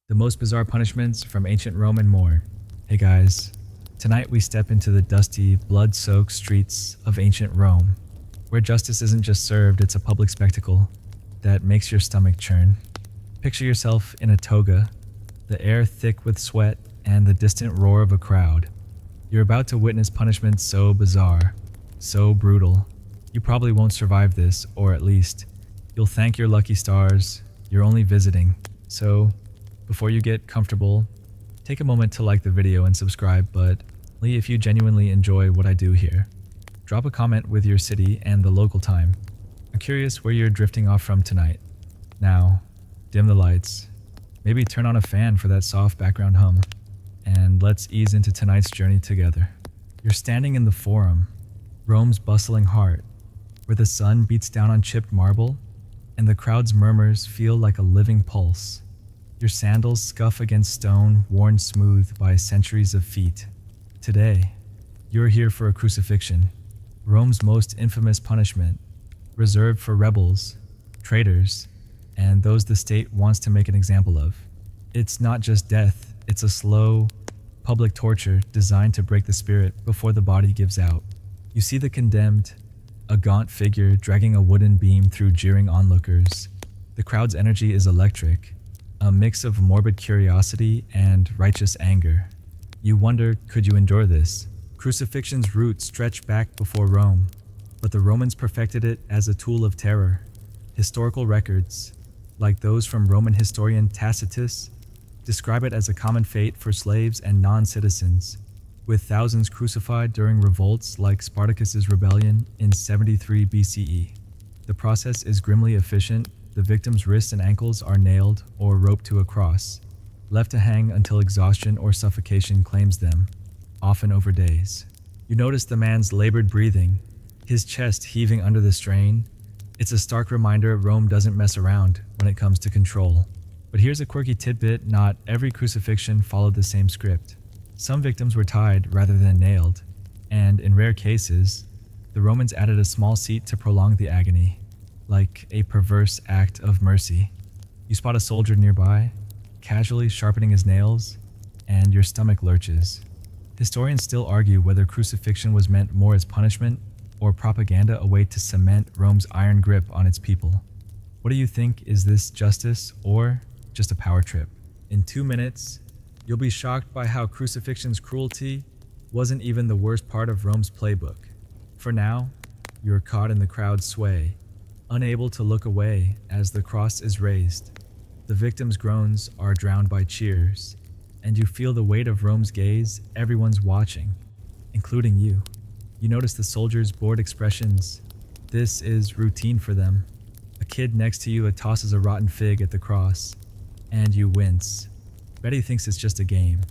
the most bizarre punishments from ancient Rome and more. Hey guys, tonight we step into the dusty, blood-soaked streets of ancient Rome, where justice isn't just served, it's a public spectacle that makes your stomach churn. Picture yourself in a toga, the air thick with sweat and the distant roar of a crowd. You're about to witness punishment so bizarre, so brutal. You probably won't survive this, or at least, you'll thank your lucky stars you're only visiting. So, before you get comfortable, take a moment to like the video and subscribe, but only if you genuinely enjoy what I do here. Drop a comment with your city and the local time. I'm curious where you're drifting off from tonight. Now, dim the lights, maybe turn on a fan for that soft background hum, and let's ease into tonight's journey together. You're standing in the Forum, Rome's bustling heart, where the sun beats down on chipped marble and the crowd's murmurs feel like a living pulse. Your sandals scuff against stone worn smooth by centuries of feet. Today, you're here for a crucifixion, Rome's most infamous punishment, reserved for rebels, traitors, and those the state wants to make an example of. It's not just death, it's a slow, public torture designed to break the spirit before the body gives out. You see the condemned, a gaunt figure dragging a wooden beam through jeering onlookers. The crowd's energy is electric, a mix of morbid curiosity and righteous anger. You wonder, could you endure this? Crucifixion's roots stretch back before Rome, but the Romans perfected it as a tool of terror. Historical records, like those from Roman historian Tacitus, describe it as a common fate for slaves and non-citizens, with thousands crucified during revolts like Spartacus's rebellion in 73 BCE. The process is grimly efficient. The victim's wrists and ankles are nailed or roped to a cross, left to hang until exhaustion or suffocation claims them, often over days. You notice the man's labored breathing, his chest heaving under the strain. It's a stark reminder Rome doesn't mess around when it comes to control. But here's a quirky tidbit: not every crucifixion followed the same script. Some victims were tied rather than nailed, and in rare cases, the Romans added a small seat to prolong the agony, like a perverse act of mercy. You spot a soldier nearby, casually sharpening his nails, and your stomach lurches. Historians still argue whether crucifixion was meant more as punishment or propaganda, a way to cement Rome's iron grip on its people. What do you think? Is this justice or just a power trip? In 2 minutes, you'll be shocked by how crucifixion's cruelty wasn't even the worst part of Rome's playbook. For now, you're caught in the crowd's sway, unable to look away as the cross is raised. The victim's groans are drowned by cheers, and you feel the weight of Rome's gaze. Everyone's watching, including you. You notice the soldiers' bored expressions. This is routine for them. A kid next to you tosses a rotten fig at the cross, and you wince. Betty thinks it's just a game.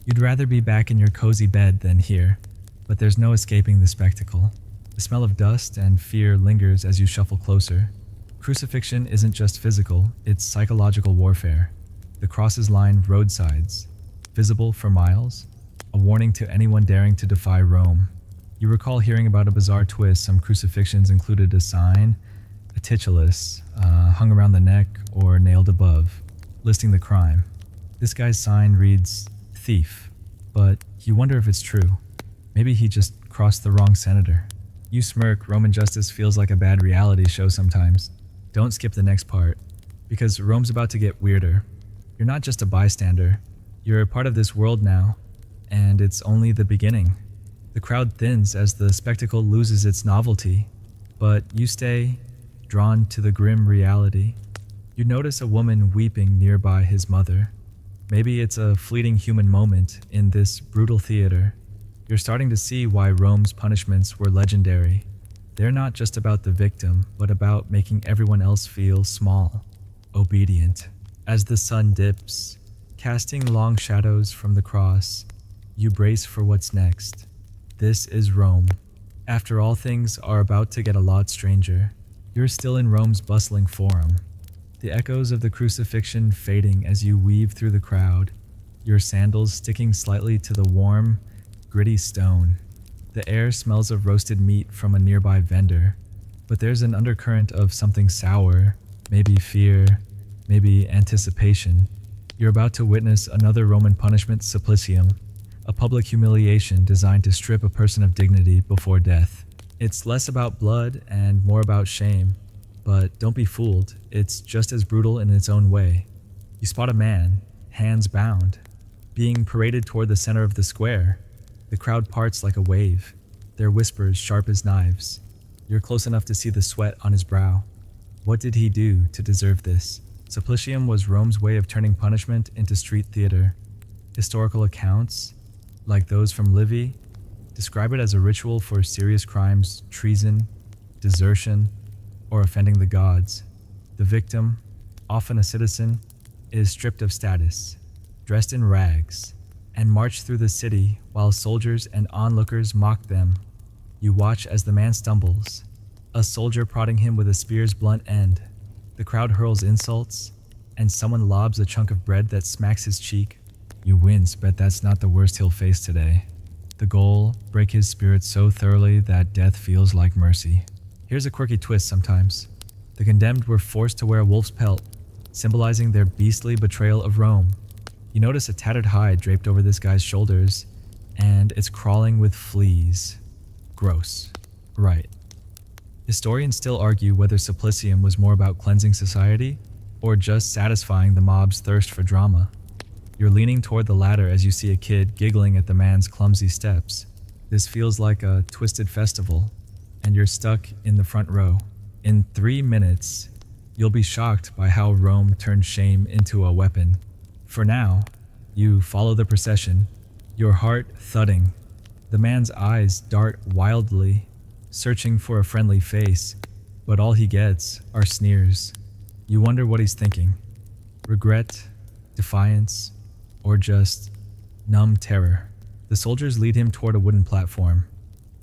You'd rather be back in your cozy bed than here, but there's no escaping the spectacle. The smell of dust and fear lingers as you shuffle closer. Crucifixion isn't just physical, it's psychological warfare. The crosses line roadsides, visible for miles, a warning to anyone daring to defy Rome. You recall hearing about a bizarre twist. Some crucifixions included a sign, a titulus, hung around the neck or nailed above, listing the crime. This guy's sign reads thief, but you wonder if it's true. Maybe he just crossed the wrong senator. You smirk. Roman justice feels like a bad reality show sometimes. Don't skip the next part, because Rome's about to get weirder. You're not just a bystander, you're a part of this world now, and it's only the beginning. The crowd thins as the spectacle loses its novelty, but you stay drawn to the grim reality. You notice a woman weeping nearby his mother. Maybe it's a fleeting human moment in this brutal theater. You're starting to see why Rome's punishments were legendary. They're not just about the victim, but about making everyone else feel small, obedient. As the sun dips, casting long shadows from the cross, you brace for what's next. This is Rome. After all, things are about to get a lot stranger. You're still in Rome's bustling forum, the echoes of the crucifixion fading as you weave through the crowd, your sandals sticking slightly to the warm, gritty stone. The air smells of roasted meat from a nearby vendor, but there's an undercurrent of something sour, maybe fear, maybe anticipation. You're about to witness another Roman punishment, supplicium, a public humiliation designed to strip a person of dignity before death. It's less about blood and more about shame, but don't be fooled, it's just as brutal in its own way. You spot a man, hands bound, being paraded toward the center of the square. The crowd parts like a wave, their whispers sharp as knives. You're close enough to see the sweat on his brow. What did he do to deserve this? Supplicium was Rome's way of turning punishment into street theater. Historical accounts, like those from Livy, describe it as a ritual for serious crimes, treason, desertion, or offending the gods. The victim, often a citizen, is stripped of status, dressed in rags, and marched through the city while soldiers and onlookers mock them. You watch as the man stumbles, a soldier prodding him with a spear's blunt end. The crowd hurls insults, and someone lobs a chunk of bread that smacks his cheek. You wince, but that's not the worst he'll face today. The goal, break his spirit so thoroughly that death feels like mercy. Here's a quirky twist sometimes. The condemned were forced to wear a wolf's pelt, symbolizing their beastly betrayal of Rome. You notice a tattered hide draped over this guy's shoulders, and it's crawling with fleas. Gross. Right. Historians still argue whether supplicium was more about cleansing society or just satisfying the mob's thirst for drama. You're leaning toward the latter as you see a kid giggling at the man's clumsy steps. This feels like a twisted festival, and you're stuck in the front row. In 3 minutes, you'll be shocked by how Rome turned shame into a weapon. For now, you follow the procession, your heart thudding. The man's eyes dart wildly, searching for a friendly face, but all he gets are sneers. You wonder what he's thinking. Regret, defiance, or just numb terror. The soldiers lead him toward a wooden platform,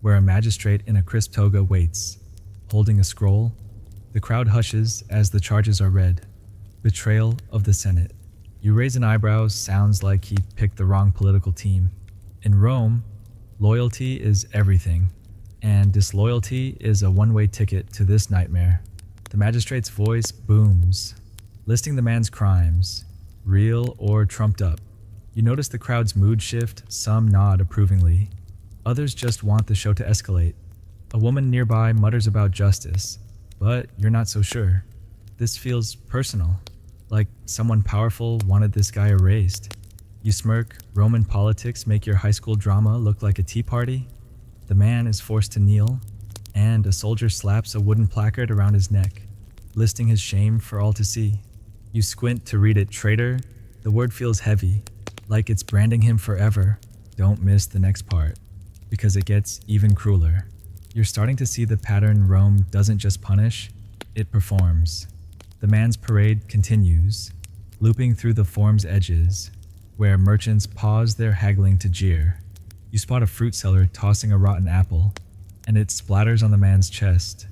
where a magistrate in a crisp toga waits, holding a scroll. The crowd hushes as the charges are read. Betrayal of the Senate. You raise an eyebrow, sounds like he picked the wrong political team. In Rome, loyalty is everything, and disloyalty is a one-way ticket to this nightmare. The magistrate's voice booms, listing the man's crimes, real or trumped up. You notice the crowd's mood shift, some nod approvingly. Others just want the show to escalate. A woman nearby mutters about justice, but you're not so sure. This feels personal, like someone powerful wanted this guy erased. You smirk. Roman politics make your high school drama look like a tea party? The man is forced to kneel, and a soldier slaps a wooden placard around his neck, listing his shame for all to see. You squint to read it. Traitor. The word feels heavy, like it's branding him forever. Don't miss the next part, because it gets even crueler. You're starting to see the pattern. Rome doesn't just punish, it performs. The man's parade continues, looping through the forum's edges, where merchants pause their haggling to jeer. You spot a fruit seller tossing a rotten apple, and it splatters on the man's chest.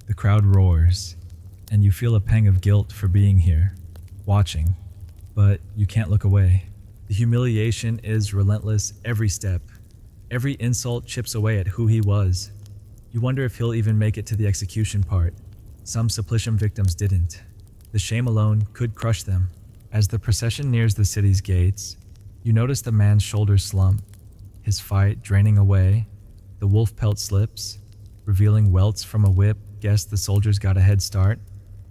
The crowd roars, and you feel a pang of guilt for being here, watching, but you can't look away. The humiliation is relentless every step. Every insult chips away at who he was. You wonder if he'll even make it to the execution part. Some supplicium victims didn't. The shame alone could crush them. As the procession nears the city's gates, you notice the man's shoulders slump, his fight draining away. The wolf pelt slips, revealing welts from a whip. Guess the soldiers got a head start.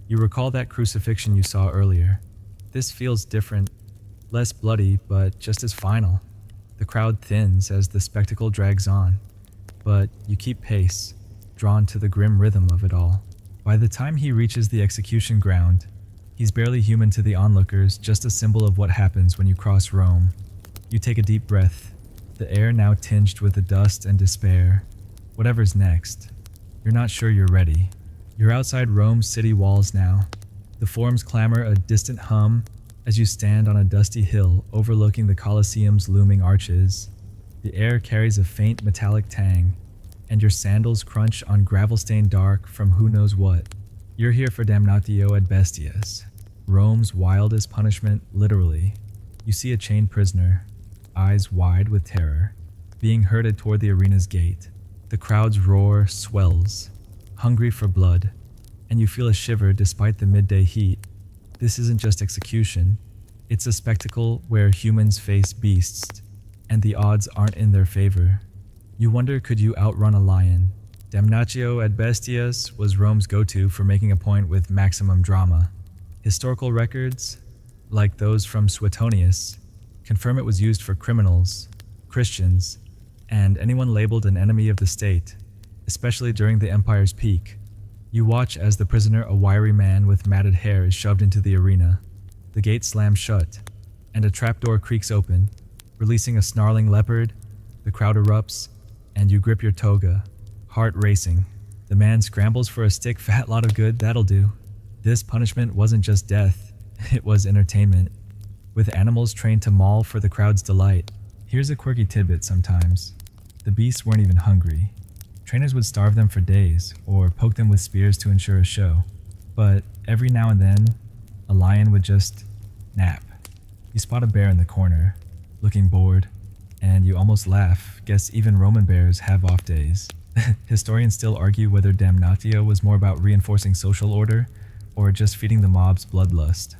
You recall that crucifixion you saw earlier. This feels different, less bloody, but just as final. The crowd thins as the spectacle drags on, but you keep pace, drawn to the grim rhythm of it all. By the time he reaches the execution ground, he's barely human to the onlookers, just a symbol of what happens when you cross Rome. You take a deep breath, the air now tinged with the dust and despair. Whatever's next, you're not sure you're ready. You're outside Rome's city walls now. The forums clamor a distant hum as you stand on a dusty hill overlooking the Colosseum's looming arches. The air carries a faint metallic tang, and your sandals crunch on gravel-stained dark from who knows what. You're here for damnatio ad bestias, Rome's wildest punishment, literally. You see a chained prisoner, eyes wide with terror, being herded toward the arena's gate. The crowd's roar swells, hungry for blood, and you feel a shiver despite the midday heat. This isn't just execution, It's a spectacle where humans face beasts, and the odds aren't in their favor. You wonder, could you outrun a lion? Damnatio ad bestias was Rome's go-to for making a point with maximum drama. Historical records, like those from Suetonius, confirm it was used for criminals, Christians, and anyone labeled an enemy of the state, especially during the empire's peak. You watch as the prisoner, a wiry man with matted hair, is shoved into the arena. The gate slams shut, and a trapdoor creaks open, releasing a snarling leopard. The crowd erupts, and you grip your toga, heart racing. The man scrambles for a stick. Fat lot of good, that'll do. This punishment wasn't just death, it was entertainment, with animals trained to maul for the crowd's delight. Here's a quirky tidbit sometimes. The beasts weren't even hungry. Trainers would starve them for days, or poke them with spears to ensure a show. But every now and then, a lion would just nap. You spot a bear in the corner, looking bored, and you almost laugh. Guess even Roman bears have off days. Historians still argue whether damnatio was more about reinforcing social order, or just feeding the mob's bloodlust.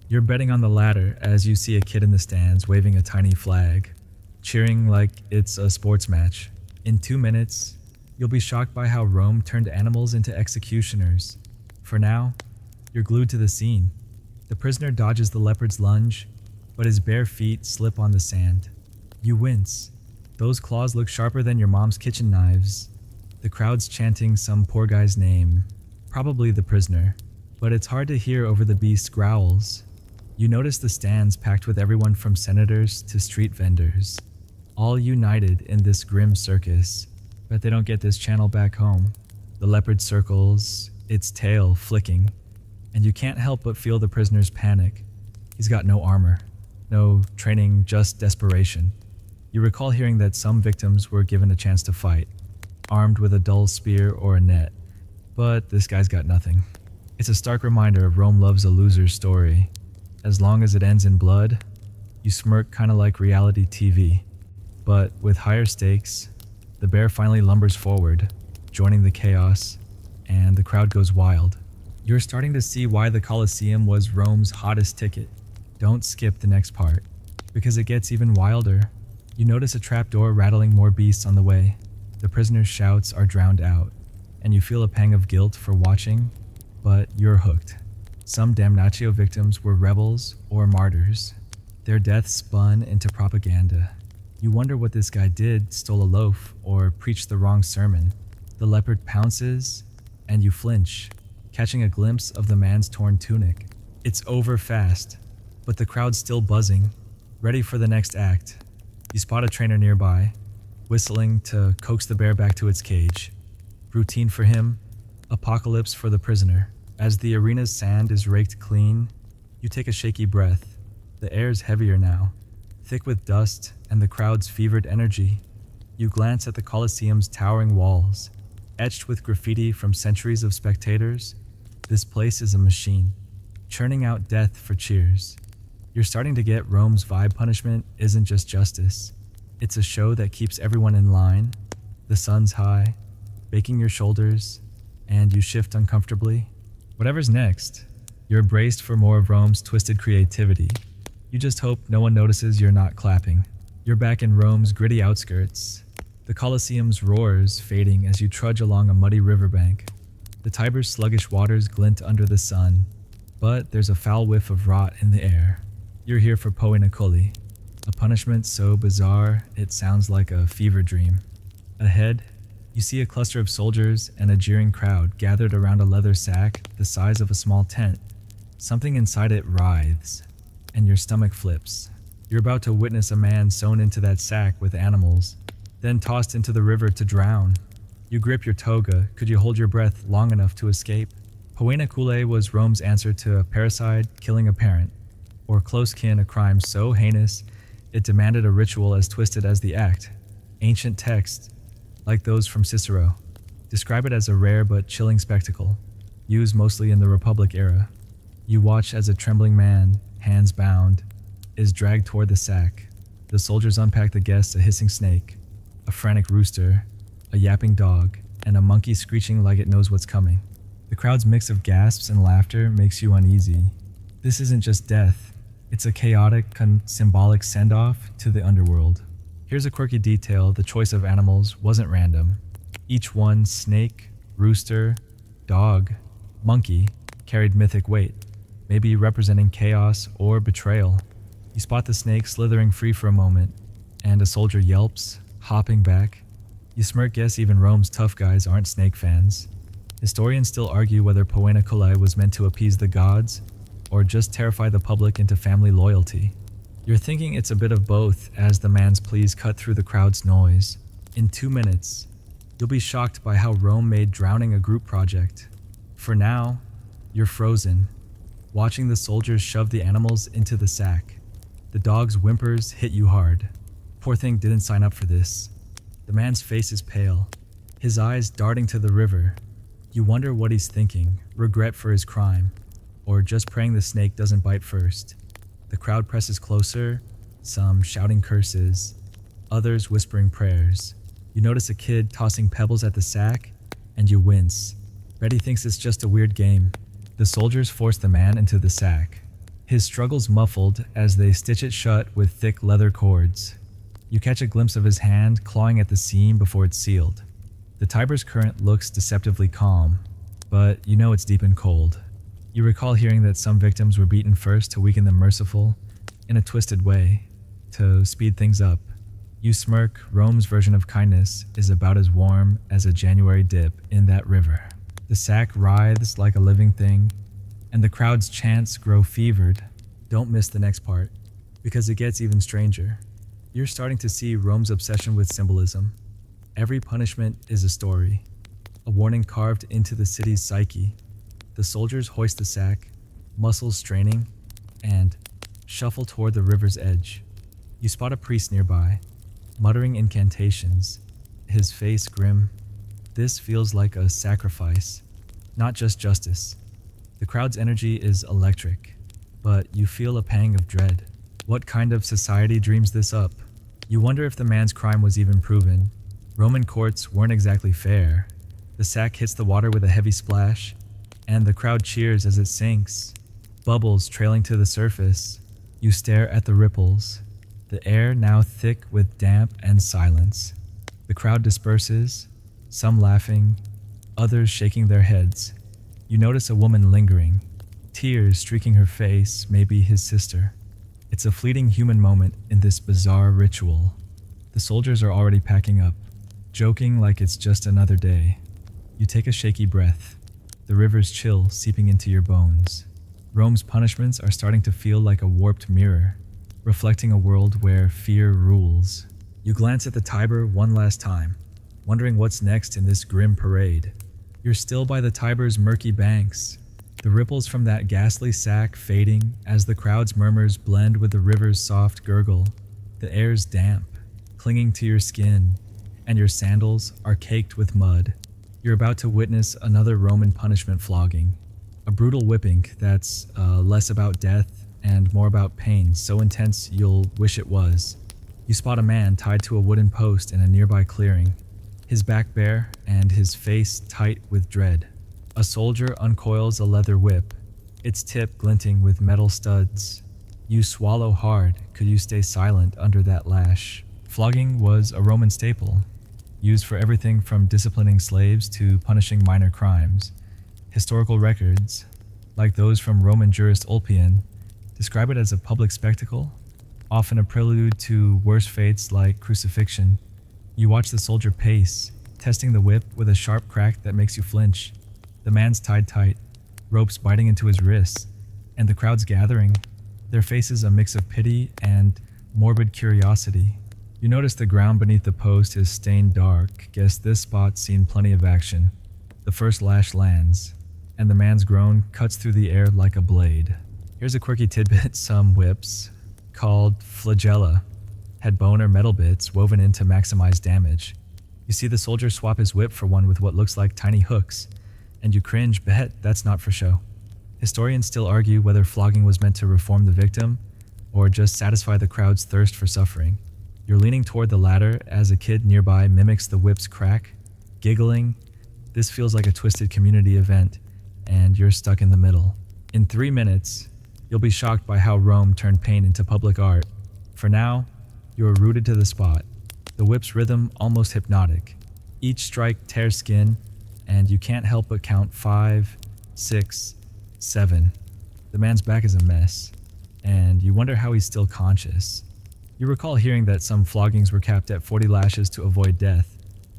You're betting on the latter as you see a kid in the stands waving a tiny flag, cheering like it's a sports match. In 2 minutes, you'll be shocked by how Rome turned animals into executioners. For now, you're glued to the scene. The prisoner dodges the leopard's lunge, but his bare feet slip on the sand. You wince. Those claws look sharper than your mom's kitchen knives. The crowd's chanting some poor guy's name, probably the prisoner, but it's hard to hear over the beast's growls. You notice the stands packed with everyone from senators to street vendors, all united in this grim circus. Bet they don't get this channel back home. The leopard circles, its tail flicking, and you can't help but feel the prisoner's panic. He's got no armor, no training, just desperation. You recall hearing that some victims were given a chance to fight, armed with a dull spear or a net, but this guy's got nothing. It's a stark reminder of Rome loves a loser's story. As long as it ends in blood, you smirk, kinda like reality TV. But with higher stakes, the bear finally lumbers forward, joining the chaos, and the crowd goes wild. You're starting to see why the Colosseum was Rome's hottest ticket. Don't skip the next part, because it gets even wilder. You notice a trapdoor rattling more beasts on the way. The prisoner's shouts are drowned out, and you feel a pang of guilt for watching, but you're hooked. Some damnatio victims were rebels or martyrs. Their deaths spun into propaganda. You wonder what this guy did, stole a loaf, or preached the wrong sermon. The leopard pounces, and you flinch, catching a glimpse of the man's torn tunic. It's over fast, but the crowd's still buzzing, ready for the next act. You spot a trainer nearby, whistling to coax the bear back to its cage. Routine for him, apocalypse for the prisoner. As the arena's sand is raked clean, you take a shaky breath. The air's heavier now, thick with dust and the crowd's fevered energy. You glance at the Colosseum's towering walls, etched with graffiti from centuries of spectators. This place is a machine, churning out death for cheers. You're starting to get Rome's vibe. Punishment isn't just justice. It's a show that keeps everyone in line. The sun's high, baking your shoulders, and you shift uncomfortably. Whatever's next, you're braced for more of Rome's twisted creativity. You just hope no one notices you're not clapping. You're back in Rome's gritty outskirts, the Colosseum's roars fading as you trudge along a muddy riverbank. The Tiber's sluggish waters glint under the sun, but there's a foul whiff of rot in the air. You're here for poenaculi, a punishment so bizarre it sounds like a fever dream. Ahead, you see a cluster of soldiers and a jeering crowd gathered around a leather sack the size of a small tent. Something inside it writhes, and your stomach flips. You're about to witness a man sewn into that sack with animals, then tossed into the river to drown. You grip your toga. Could you hold your breath long enough to escape? Poenacule was Rome's answer to a parricide killing a parent, or close kin, a crime so heinous it demanded a ritual as twisted as the act. Ancient texts, like those from Cicero, describe it as a rare but chilling spectacle, used mostly in the Republic era. You watch as a trembling man, hands bound, is dragged toward the sack. The soldiers unpack the guests, a hissing snake, a frantic rooster, a yapping dog, and a monkey screeching like it knows what's coming. The crowd's mix of gasps and laughter makes you uneasy. This isn't just death, It's a chaotic, symbolic send-off to the underworld. Here's a quirky detail: the choice of animals wasn't random. Each one, snake, rooster, dog, monkey, carried mythic weight, maybe representing chaos or betrayal. You spot the snake slithering free for a moment, and a soldier yelps, hopping back. You smirk, guess even Rome's tough guys aren't snake fans. Historians still argue whether Poena Culae was meant to appease the gods or just terrify the public into family loyalty. You're thinking it's a bit of both as the man's pleas cut through the crowd's noise. In 2 minutes, you'll be shocked by how Rome made drowning a group project. For now, you're frozen, watching the soldiers shove the animals into the sack. The dog's whimpers hit you hard. Poor thing didn't sign up for this. The man's face is pale, his eyes darting to the river. You wonder what he's thinking: regret for his crime, or just praying the snake doesn't bite first. The crowd presses closer, some shouting curses, others whispering prayers. You notice a kid tossing pebbles at the sack, and you wince. Betty thinks it's just a weird game. The soldiers force the man into the sack, his struggles muffled as they stitch it shut with thick leather cords. You catch a glimpse of his hand clawing at the seam before it's sealed. The Tiber's current looks deceptively calm, but you know it's deep and cold. You recall hearing that some victims were beaten first to weaken the merciful, in a twisted way, to speed things up. You smirk. Rome's version of kindness is about as warm as a January dip in that river. The sack writhes like a living thing, and the crowd's chants grow fevered. Don't miss the next part, because it gets even stranger. You're starting to see Rome's obsession with symbolism. Every punishment is a story, a warning carved into the city's psyche. The soldiers hoist the sack, muscles straining, and shuffle toward the river's edge. You spot a priest nearby, muttering incantations, his face grim. This feels like a sacrifice, not just justice. The crowd's energy is electric, but you feel a pang of dread. What kind of society dreams this up? You wonder if the man's crime was even proven. Roman courts weren't exactly fair. The sack hits the water with a heavy splash, and the crowd cheers as it sinks, bubbles trailing to the surface. You stare at the ripples, the air now thick with damp and silence. The crowd disperses, some laughing, others shaking their heads. You notice a woman lingering, tears streaking her face, maybe his sister. It's a fleeting human moment in this bizarre ritual. The soldiers are already packing up, joking like it's just another day. You take a shaky breath, the river's chill seeping into your bones. Rome's punishments are starting to feel like a warped mirror, reflecting a world where fear rules. You glance at the Tiber one last time, wondering what's next in this grim parade. You're still by the Tiber's murky banks, the ripples from that ghastly sack fading as the crowd's murmurs blend with the river's soft gurgle. The air's damp, clinging to your skin, and your sandals are caked with mud. You're about to witness another Roman punishment flogging, a brutal whipping that's less about death and more about pain, so intense you'll wish it was. You spot a man tied to a wooden post in a nearby clearing, his back bare and his face tight with dread. A soldier uncoils a leather whip, its tip glinting with metal studs. You swallow hard. Could you stay silent under that lash? Flogging was a Roman staple, used for everything from disciplining slaves to punishing minor crimes. Historical records, like those from Roman jurist Ulpian, describe it as a public spectacle, often a prelude to worse fates like crucifixion. You watch the soldier pace, testing the whip with a sharp crack that makes you flinch. The man's tied tight, ropes biting into his wrists, and the crowd's gathering, their faces a mix of pity and morbid curiosity. You notice the ground beneath the post is stained dark. Guess this spot's seen plenty of action. The first lash lands, and the man's groan cuts through the air like a blade. Here's a quirky tidbit: some whips, called flagella, had bone or metal bits woven in to maximize damage. You see the soldier swap his whip for one with what looks like tiny hooks, and you cringe, bet that's not for show. Historians still argue whether flogging was meant to reform the victim or just satisfy the crowd's thirst for suffering. You're leaning toward the latter as a kid nearby mimics the whip's crack, giggling. This feels like a twisted community event, and you're stuck in the middle. In 3 minutes, You'll be shocked by how Rome turned pain into public art. For now, you are rooted to the spot, the whip's rhythm almost hypnotic. Each strike tears skin, and you can't help but count 5, 6, 7. The man's back is a mess, and you wonder how he's still conscious. You recall hearing that some floggings were capped at 40 lashes to avoid death,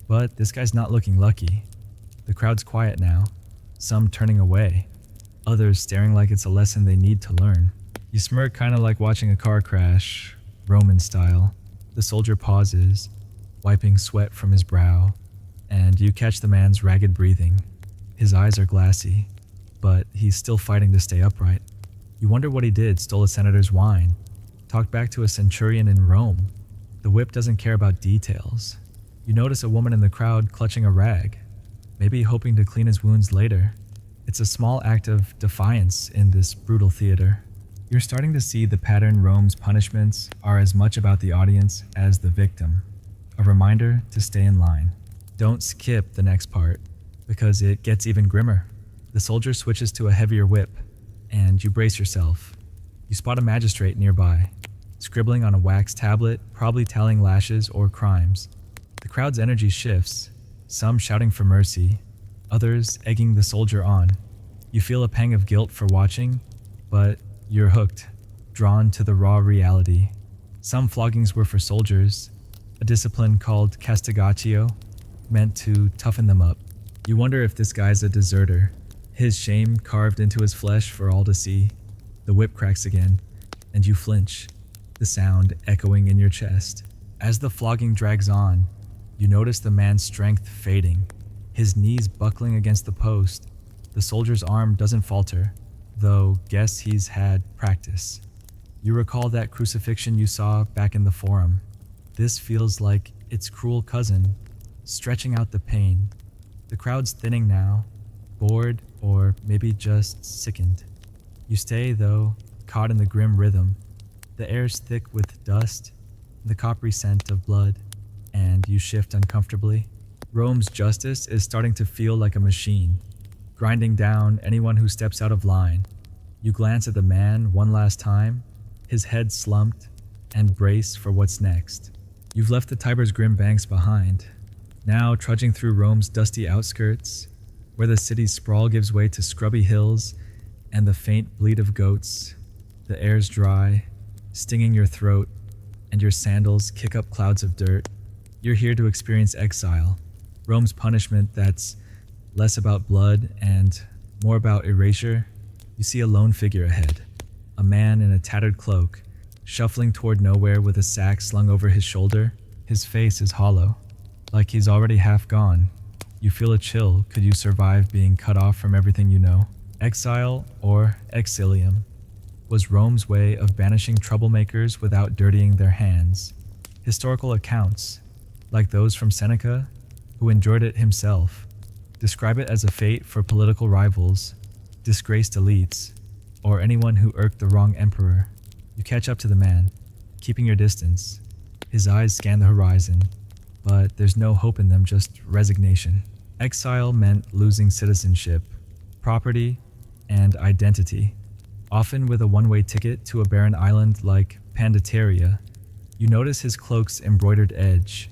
but this guy's not looking lucky. The crowd's quiet now, some turning away, others staring like it's a lesson they need to learn. You smirk, kind of like watching a car crash, Roman style. The soldier pauses, wiping sweat from his brow, and you catch the man's ragged breathing. His eyes are glassy, but he's still fighting to stay upright. You wonder what he did. Stole a senator's wine, talked back to a centurion in Rome. The whip doesn't care about details. You notice a woman in the crowd clutching a rag, maybe hoping to clean his wounds later. It's a small act of defiance in this brutal theater. You're starting to see the pattern. Rome's punishments are as much about the audience as the victim. A reminder to stay in line. Don't skip the next part, because it gets even grimmer. The soldier switches to a heavier whip, and you brace yourself. You spot a magistrate nearby, scribbling on a wax tablet, probably tallying lashes or crimes. The crowd's energy shifts, some shouting for mercy, others egging the soldier on. You feel a pang of guilt for watching, but you're hooked, drawn to the raw reality. Some floggings were for soldiers, a discipline called castigatio, meant to toughen them up. You wonder if this guy's a deserter, his shame carved into his flesh for all to see. The whip cracks again, and you flinch, the sound echoing in your chest. As the flogging drags on, you notice the man's strength fading, his knees buckling against the post. The soldier's arm doesn't falter, though guess he's had practice. You recall that crucifixion you saw back in the forum. This feels like its cruel cousin, stretching out the pain. The crowd's thinning now, bored or maybe just sickened. You stay, though, caught in the grim rhythm. The air's thick with dust, the coppery scent of blood, and you shift uncomfortably. Rome's justice is starting to feel like a machine, grinding down anyone who steps out of line. You glance at the man one last time, his head slumped, and brace for what's next. You've left the Tiber's grim banks behind, now trudging through Rome's dusty outskirts, where the city's sprawl gives way to scrubby hills and the faint bleat of goats. The air's dry, stinging your throat, and your sandals kick up clouds of dirt. You're here to experience exile, Rome's punishment that's less about blood and more about erasure. You see a lone figure ahead, a man in a tattered cloak, shuffling toward nowhere with a sack slung over his shoulder. His face is hollow, like he's already half gone. You feel a chill. Could you survive being cut off from everything you know? Exile, or exilium, was Rome's way of banishing troublemakers without dirtying their hands. Historical accounts, like those from Seneca, who endured it himself, describe it as a fate for political rivals, disgraced elites, or anyone who irked the wrong emperor. You catch up to the man, keeping your distance. His eyes scan the horizon, but there's no hope in them, just resignation. Exile meant losing citizenship, property, and identity, often with a one-way ticket to a barren island like Pandataria. You notice his cloak's embroidered edge,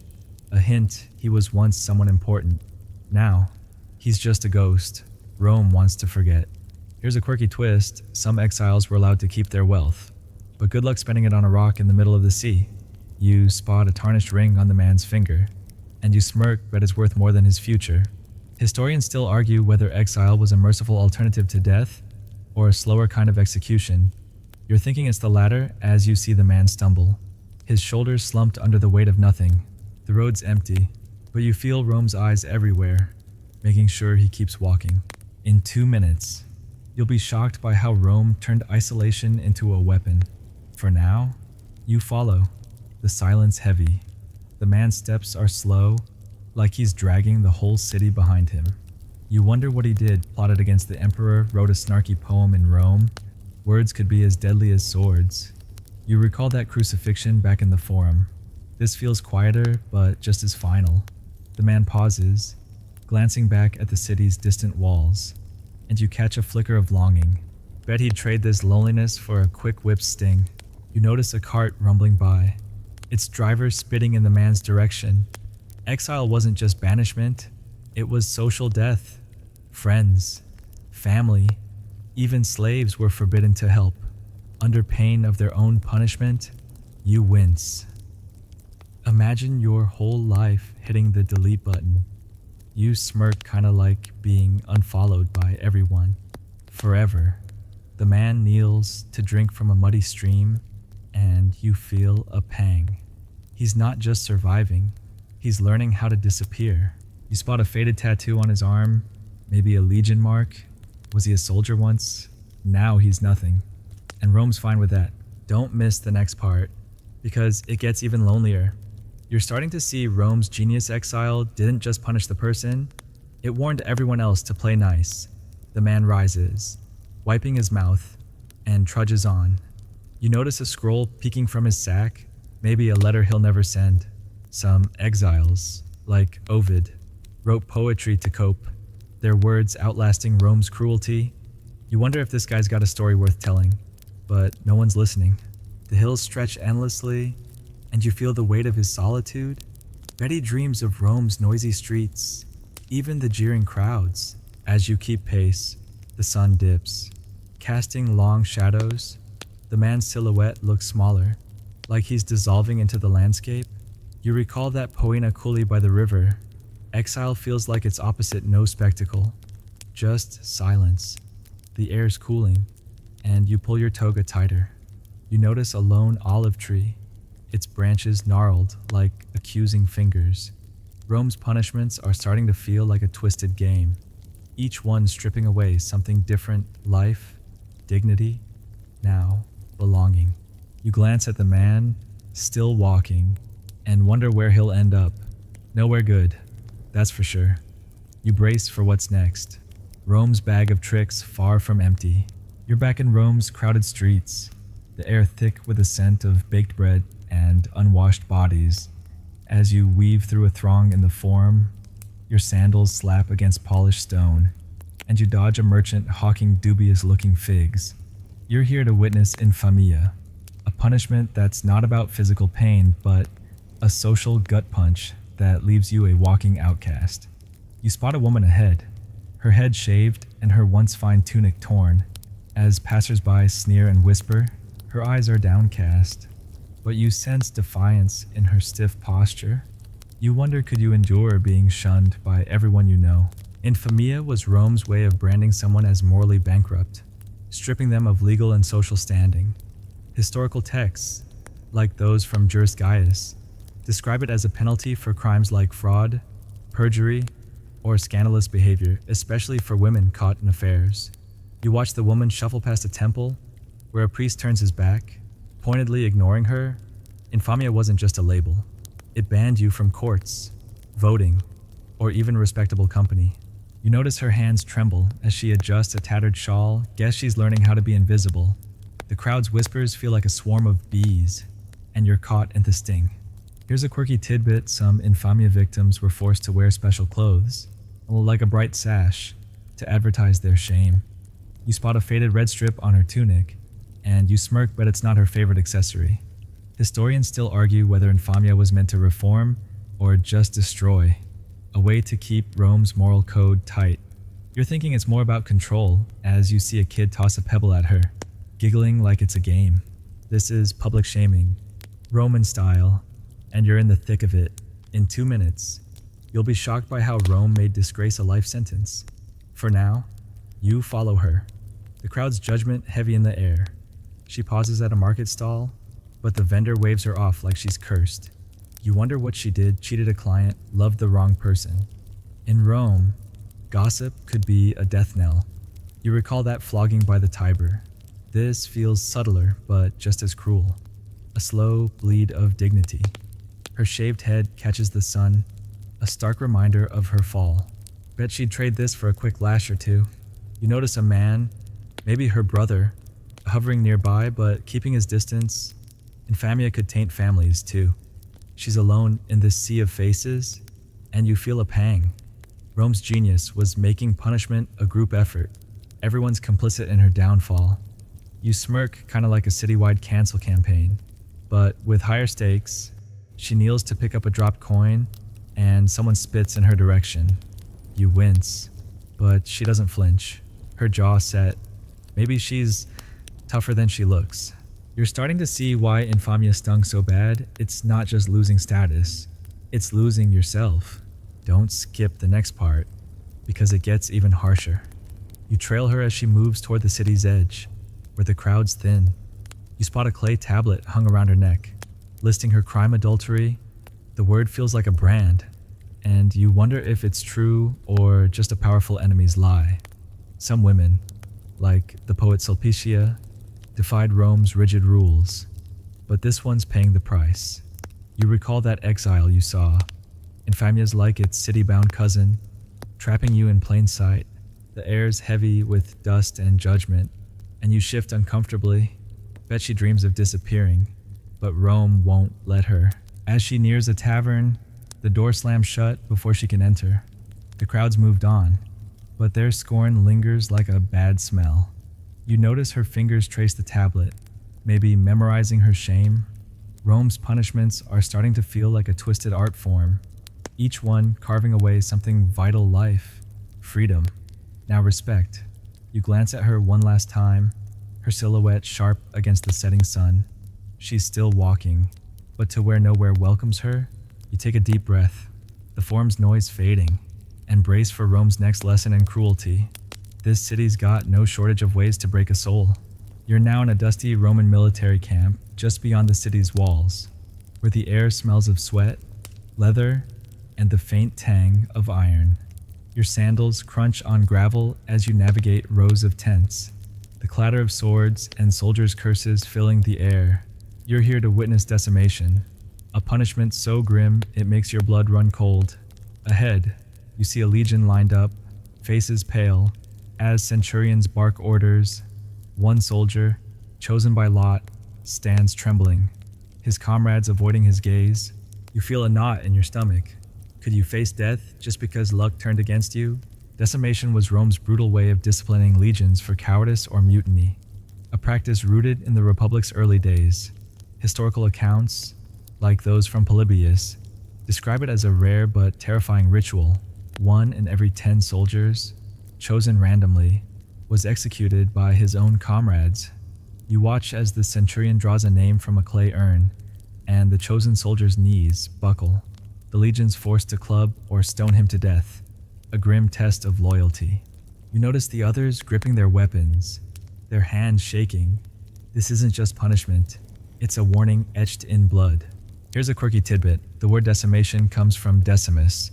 a hint he was once someone important. Now, he's just a ghost Rome wants to forget. Here's a quirky twist: some exiles were allowed to keep their wealth, but good luck spending it on a rock in the middle of the sea. You spot a tarnished ring on the man's finger, and you smirk, but it's worth more than his future. Historians still argue whether exile was a merciful alternative to death, or a slower kind of execution. You're thinking it's the latter as you see the man stumble, his shoulders slumped under the weight of nothing. The road's empty, but you feel Rome's eyes everywhere, making sure he keeps walking. In 2 minutes, you'll be shocked by how Rome turned isolation into a weapon. For now, you follow, the silence heavy. The man's steps are slow, like he's dragging the whole city behind him. You wonder what he did. Plotted against the emperor, wrote a snarky poem in Rome. Words could be as deadly as swords. You recall that crucifixion back in the forum. This feels quieter, but just as final. The man pauses, glancing back at the city's distant walls, and you catch a flicker of longing. Bet he'd trade this loneliness for a quick whip sting. You notice a cart rumbling by, its driver spitting in the man's direction. Exile wasn't just banishment, it was social death. Friends, family, even slaves were forbidden to help. Under pain of their own punishment, you wince. Imagine your whole life hitting the delete button. You smirk, kinda like being unfollowed by everyone. Forever. The man kneels to drink from a muddy stream, and you feel a pang. He's not just surviving, he's learning how to disappear. You spot a faded tattoo on his arm, maybe a legion mark. Was he a soldier once? Now he's nothing. And Rome's fine with that. Don't miss the next part, because it gets even lonelier. You're starting to see Rome's genius exile didn't just punish the person, it warned everyone else to play nice. The man rises, wiping his mouth, and trudges on. You notice a scroll peeking from his sack, maybe a letter he'll never send. Some exiles, like Ovid, wrote poetry to cope, their words outlasting Rome's cruelty. You wonder if this guy's got a story worth telling, but no one's listening. The hills stretch endlessly, and you feel the weight of his solitude. Betty dreams of Rome's noisy streets, even the jeering crowds. As you keep pace, the sun dips, casting long shadows. The man's silhouette looks smaller, like he's dissolving into the landscape. You recall that Poena Cooley by the river. Exile feels like its opposite, no spectacle, just silence. The air's cooling, and you pull your toga tighter. You notice a lone olive tree, its branches gnarled like accusing fingers. Rome's punishments are starting to feel like a twisted game, each one stripping away something different: life, dignity, now belonging. You glance at the man, still walking, and wonder where he'll end up. Nowhere good, that's for sure. You brace for what's next. Rome's bag of tricks far from empty. You're back in Rome's crowded streets, the air thick with the scent of baked bread and unwashed bodies. As you weave through a throng in the Forum, your sandals slap against polished stone, and you dodge a merchant hawking dubious-looking figs. You're here to witness infamia, a punishment that's not about physical pain, but a social gut punch that leaves you a walking outcast. You spot a woman ahead, her head shaved and her once fine tunic torn. As passersby sneer and whisper, her eyes are downcast, but you sense defiance in her stiff posture. You wonder, could you endure being shunned by everyone you know? Infamia was Rome's way of branding someone as morally bankrupt, stripping them of legal and social standing. Historical texts, like those from Juris Gaius, describe it as a penalty for crimes like fraud, perjury, or scandalous behavior, especially for women caught in affairs. You watch the woman shuffle past a temple where a priest turns his back, pointedly ignoring her. Infamia wasn't just a label. It banned you from courts, voting, or even respectable company. You notice her hands tremble as she adjusts a tattered shawl. Guess she's learning how to be invisible. The crowd's whispers feel like a swarm of bees, and you're caught in the sting. Here's a quirky tidbit: some infamia victims were forced to wear special clothes, like a bright sash, to advertise their shame. You spot a faded red strip on her tunic, and you smirk, but it's not her favorite accessory. Historians still argue whether infamia was meant to reform or just destroy, a way to keep Rome's moral code tight. You're thinking it's more about control as you see a kid toss a pebble at her, giggling like it's a game. This is public shaming, Roman style, and you're in the thick of it. In 2 minutes, you'll be shocked by how Rome made disgrace a life sentence. For now, you follow her, the crowd's judgment heavy in the air. She pauses at a market stall, but the vendor waves her off like she's cursed. You wonder what she did: cheated a client, loved the wrong person. In Rome, gossip could be a death knell. You recall that flogging by the Tiber. This feels subtler, but just as cruel. A slow bleed of dignity. Her shaved head catches the sun, a stark reminder of her fall. Bet she'd trade this for a quick lash or two. You notice a man, maybe her brother, hovering nearby but keeping his distance. Infamia could taint families too. She's alone in this sea of faces, and you feel a pang. Rome's genius was making punishment a group effort. Everyone's complicit in her downfall. You smirk, kind of like a citywide cancel campaign. But with higher stakes, she kneels to pick up a dropped coin, and someone spits in her direction. You wince, but she doesn't flinch. Her jaw set. Maybe she's tougher than she looks. You're starting to see why Infamia stung so bad. It's not just losing status, it's losing yourself. Don't skip the next part, because it gets even harsher. You trail her as she moves toward the city's edge, where the crowd's thin. You spot a clay tablet hung around her neck, listing her crime adultery. The word feels like a brand, and you wonder if it's true or just a powerful enemy's lie. Some women, like the poet Sulpicia, defied Rome's rigid rules, but this one's paying the price. You recall that exile you saw. Infamia's like its city-bound cousin, trapping you in plain sight. The air's heavy with dust and judgment, and you shift uncomfortably. Bet she dreams of disappearing, but Rome won't let her. As she nears a tavern, the door slams shut before she can enter. The crowd's moved on, but their scorn lingers like a bad smell. You notice her fingers trace the tablet, maybe memorizing her shame. Rome's punishments are starting to feel like a twisted art form, each one carving away something vital: life, freedom. Now respect. You glance at her one last time, her silhouette sharp against the setting sun. She's still walking, but to where nowhere welcomes her, you take a deep breath, the form's noise fading, and brace for Rome's next lesson in cruelty. This city's got no shortage of ways to break a soul. You're now in a dusty Roman military camp just beyond the city's walls, where the air smells of sweat, leather, and the faint tang of iron. Your sandals crunch on gravel as you navigate rows of tents, the clatter of swords and soldiers' curses filling the air. You're here to witness decimation, a punishment so grim it makes your blood run cold. Ahead, you see a legion lined up, faces pale, as centurions bark orders. One soldier, chosen by lot, stands trembling, his comrades avoiding his gaze. You feel a knot in your stomach. Could you face death just because luck turned against you? Decimation was Rome's brutal way of disciplining legions for cowardice or mutiny, a practice rooted in the Republic's early days. Historical accounts, like those from Polybius, describe it as a rare but terrifying ritual. 1 in every 10 soldiers, chosen randomly, was executed by his own comrades. You watch as the centurion draws a name from a clay urn, and the chosen soldier's knees buckle. The legion's forced to club or stone him to death, a grim test of loyalty. You notice the others gripping their weapons, their hands shaking. This isn't just punishment, it's a warning etched in blood. Here's a quirky tidbit. The word decimation comes from decimus,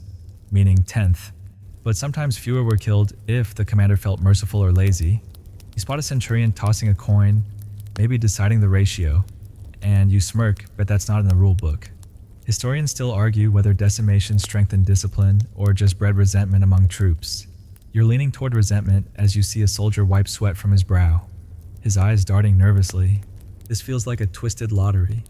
meaning 10th, but sometimes fewer were killed if the commander felt merciful or lazy. You spot a centurion tossing a coin, maybe deciding the ratio, and you smirk, but that's not in the rule book. Historians still argue whether decimation strengthened discipline or just bred resentment among troops. You're leaning toward resentment as you see a soldier wipe sweat from his brow, his eyes darting nervously. This feels like a twisted lottery,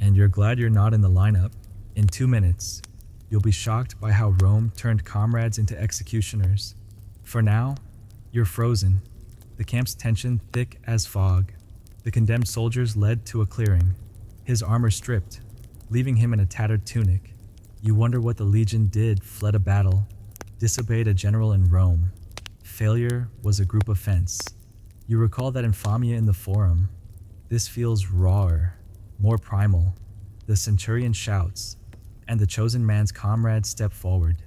and you're glad you're not in the lineup. In 2 minutes, you'll be shocked by how Rome turned comrades into executioners. For now, you're frozen, the camp's tension thick as fog. The condemned soldiers led to a clearing, his armor stripped, leaving him in a tattered tunic. You wonder what the legion did: fled a battle, disobeyed a general in Rome. Failure was a group offense. You recall that infamia in the Forum. This feels rawer, more primal. The centurion shouts, and the chosen man's comrades step forward,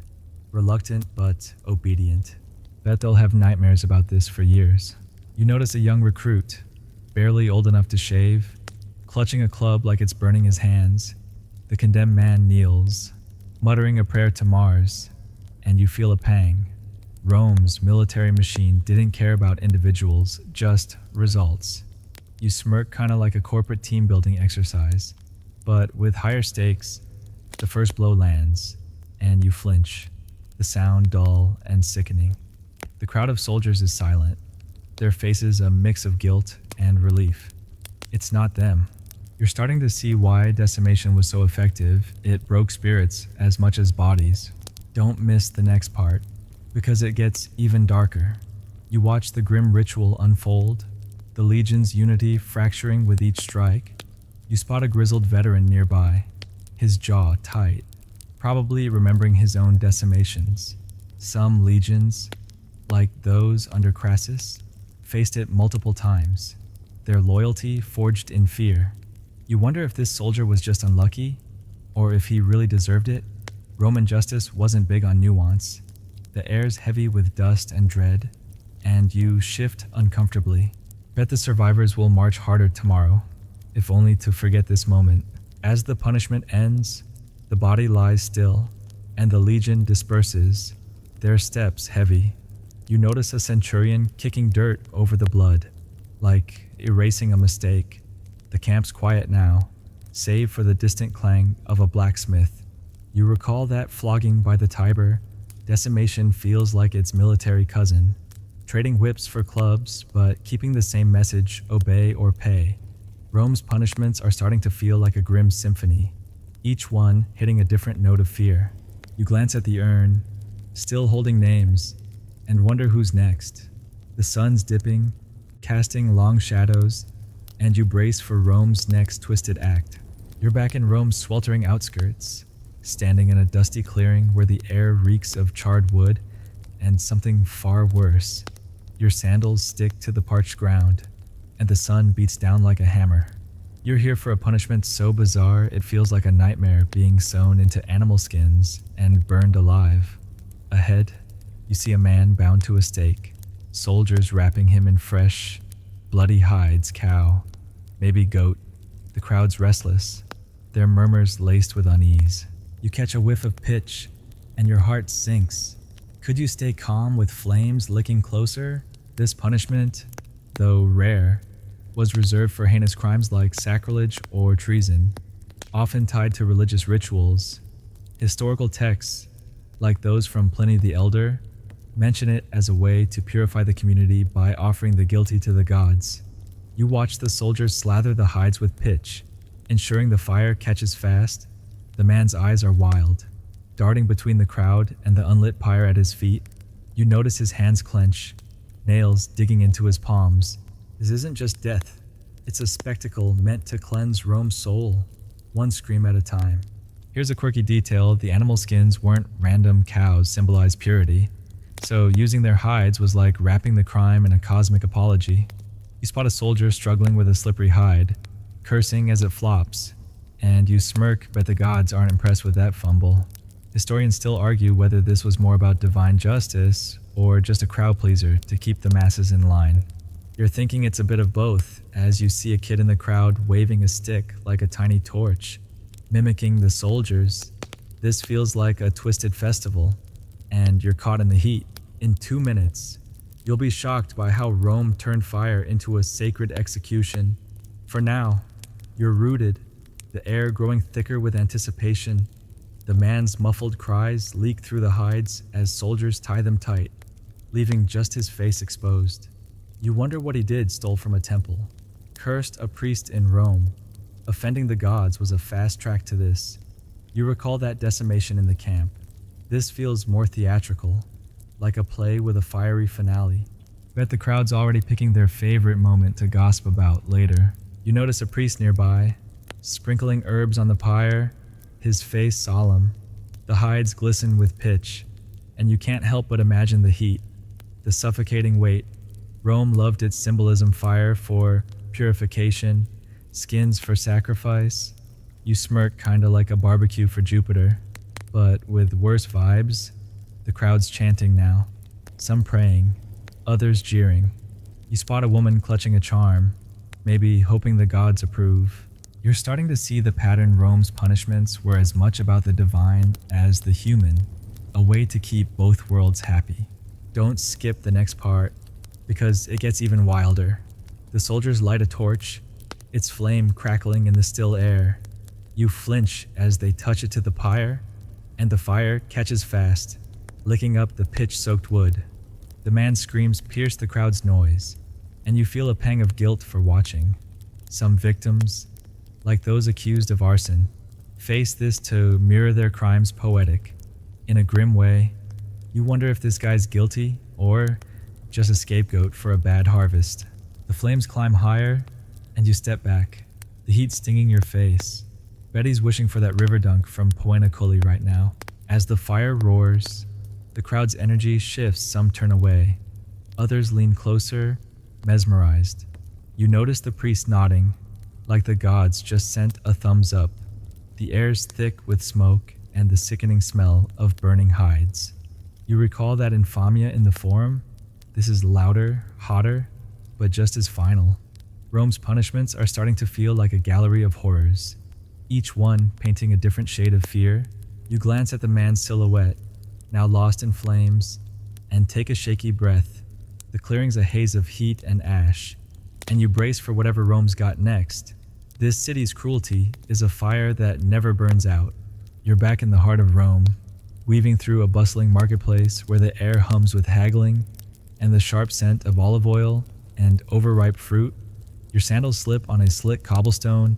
reluctant but obedient. Bet they'll have nightmares about this for years. You notice a young recruit, barely old enough to shave, clutching a club like it's burning his hands. The condemned man kneels, muttering a prayer to Mars, and you feel a pang. Rome's military machine didn't care about individuals, just results. You smirk, kind of like a corporate team-building exercise. But with higher stakes, the first blow lands, and you flinch, the sound dull and sickening. The crowd of soldiers is silent, their faces a mix of guilt and relief. It's not them. You're starting to see why decimation was so effective. It broke spirits as much as bodies. Don't miss the next part, because it gets even darker. You watch the grim ritual unfold, the legion's unity fracturing with each strike. You spot a grizzled veteran nearby, his jaw tight, probably remembering his own decimations. Some legions, like those under Crassus, faced it multiple times, their loyalty forged in fear. You wonder if this soldier was just unlucky, or if he really deserved it. Roman justice wasn't big on nuance. The air's heavy with dust and dread, and you shift uncomfortably. Bet the survivors will march harder tomorrow, if only to forget this moment. As the punishment ends, the body lies still, and the legion disperses, their steps heavy. You notice a centurion kicking dirt over the blood, like erasing a mistake. The camp's quiet now, save for the distant clang of a blacksmith. You recall that flogging by the Tiber. Decimation feels like its military cousin, trading whips for clubs, but keeping the same message: obey or pay. Rome's punishments are starting to feel like a grim symphony, each one hitting a different note of fear. You glance at the urn, still holding names, and wonder who's next. The sun's dipping, casting long shadows, and you brace for Rome's next twisted act. You're back in Rome's sweltering outskirts, standing in a dusty clearing where the air reeks of charred wood and something far worse. Your sandals stick to the parched ground, and the sun beats down like a hammer. You're here for a punishment so bizarre it feels like a nightmare being sewn into animal skins and burned alive. Ahead, you see a man bound to a stake, soldiers wrapping him in fresh, bloody hides, cow, maybe goat. The crowd's restless, their murmurs laced with unease. You catch a whiff of pitch, and your heart sinks. Could you stay calm with flames licking closer? This punishment, though rare, was reserved for heinous crimes like sacrilege or treason, often tied to religious rituals. Historical texts, like those from Pliny the Elder, mention it as a way to purify the community by offering the guilty to the gods. You watch the soldiers slather the hides with pitch, ensuring the fire catches fast. The man's eyes are wild, darting between the crowd and the unlit pyre at his feet. You notice his hands clench, nails digging into his palms. This isn't just death, it's a spectacle meant to cleanse Rome's soul, one scream at a time. Here's a quirky detail: the animal skins weren't random cows symbolized purity, so using their hides was like wrapping the crime in a cosmic apology. You spot a soldier struggling with a slippery hide, cursing as it flops, and you smirk, but the gods aren't impressed with that fumble. Historians still argue whether this was more about divine justice or just a crowd pleaser to keep the masses in line. You're thinking it's a bit of both, as you see a kid in the crowd waving a stick like a tiny torch, mimicking the soldiers. This feels like a twisted festival, and you're caught in the heat. In 2 minutes, you'll be shocked by how Rome turned fire into a sacred execution. For now, you're rooted, the air growing thicker with anticipation. The man's muffled cries leak through the hides as soldiers tie them tight, leaving just his face exposed. You wonder what he did stole from a temple. Cursed a priest in Rome. Offending the gods was a fast track to this. You recall that decimation in the camp. This feels more theatrical, like a play with a fiery finale. Bet the crowd's already picking their favorite moment to gossip about later. You notice a priest nearby, sprinkling herbs on the pyre, his face solemn. The hides glisten with pitch, and you can't help but imagine the heat, the suffocating weight. Rome loved its symbolism: fire for purification, skins for sacrifice. You smirk, kinda like a barbecue for Jupiter, but with worse vibes. The crowd's chanting now, some praying, others jeering. You spot a woman clutching a charm, maybe hoping the gods approve. You're starting to see the pattern. Rome's punishments were as much about the divine as the human, a way to keep both worlds happy. Don't skip the next part, because it gets even wilder. The soldiers light a torch, its flame crackling in the still air. You flinch as they touch it to the pyre, and the fire catches fast, licking up the pitch-soaked wood. The man's screams pierce the crowd's noise, and you feel a pang of guilt for watching. Some victims, like those accused of arson, face this to mirror their crimes poetic. In a grim way, you wonder if this guy's guilty or just a scapegoat for a bad harvest. The flames climb higher, and you step back, the heat stinging your face. Betty's wishing for that river dunk from Poena right now. As the fire roars, the crowd's energy shifts. Some turn away. Others lean closer, mesmerized. You notice the priest nodding, like the gods just sent a thumbs up. The air's thick with smoke and the sickening smell of burning hides. You recall that infamia in the Forum? This is louder, hotter, but just as final. Rome's punishments are starting to feel like a gallery of horrors, each one painting a different shade of fear. You glance at the man's silhouette, now lost in flames, and take a shaky breath. The clearing's a haze of heat and ash, and you brace for whatever Rome's got next. This city's cruelty is a fire that never burns out. You're back in the heart of Rome, weaving through a bustling marketplace where the air hums with haggling and the sharp scent of olive oil and overripe fruit. Your sandals slip on a slick cobblestone,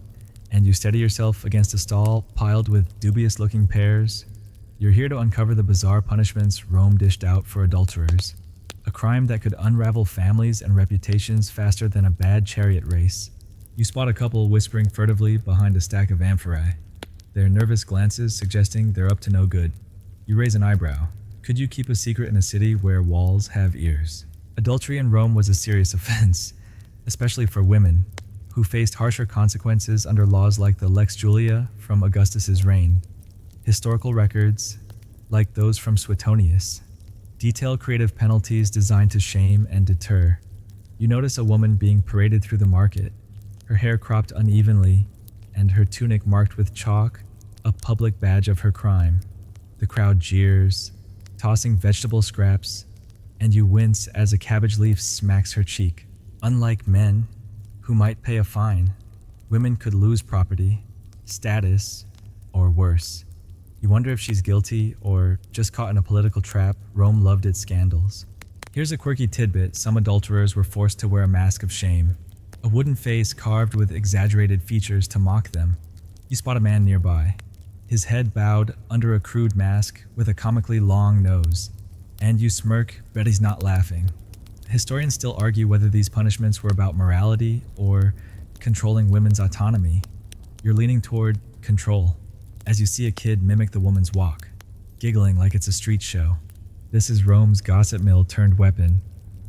and you steady yourself against a stall piled with dubious-looking pears. You're here to uncover the bizarre punishments Rome dished out for adulterers, a crime that could unravel families and reputations faster than a bad chariot race. You spot a couple whispering furtively behind a stack of amphorae, their nervous glances suggesting they're up to no good. You raise an eyebrow. Could you keep a secret in a city where walls have ears? Adultery in Rome was a serious offense, especially for women, who faced harsher consequences under laws like the Lex Julia from Augustus's reign. Historical records, like those from Suetonius, detail creative penalties designed to shame and deter. You notice a woman being paraded through the market, her hair cropped unevenly and her tunic marked with chalk, a public badge of her crime. The crowd jeers, tossing vegetable scraps, and you wince as a cabbage leaf smacks her cheek. Unlike men, who might pay a fine, women could lose property, status, or worse. You wonder if she's guilty or just caught in a political trap. Rome loved its scandals. Here's a quirky tidbit: some adulterers were forced to wear a mask of shame, a wooden face carved with exaggerated features to mock them. You spot a man nearby, his head bowed under a crude mask with a comically long nose, and you smirk, but he's not laughing. Historians still argue whether these punishments were about morality or controlling women's autonomy. You're leaning toward control as you see a kid mimic the woman's walk, giggling like it's a street show. This is Rome's gossip mill turned weapon,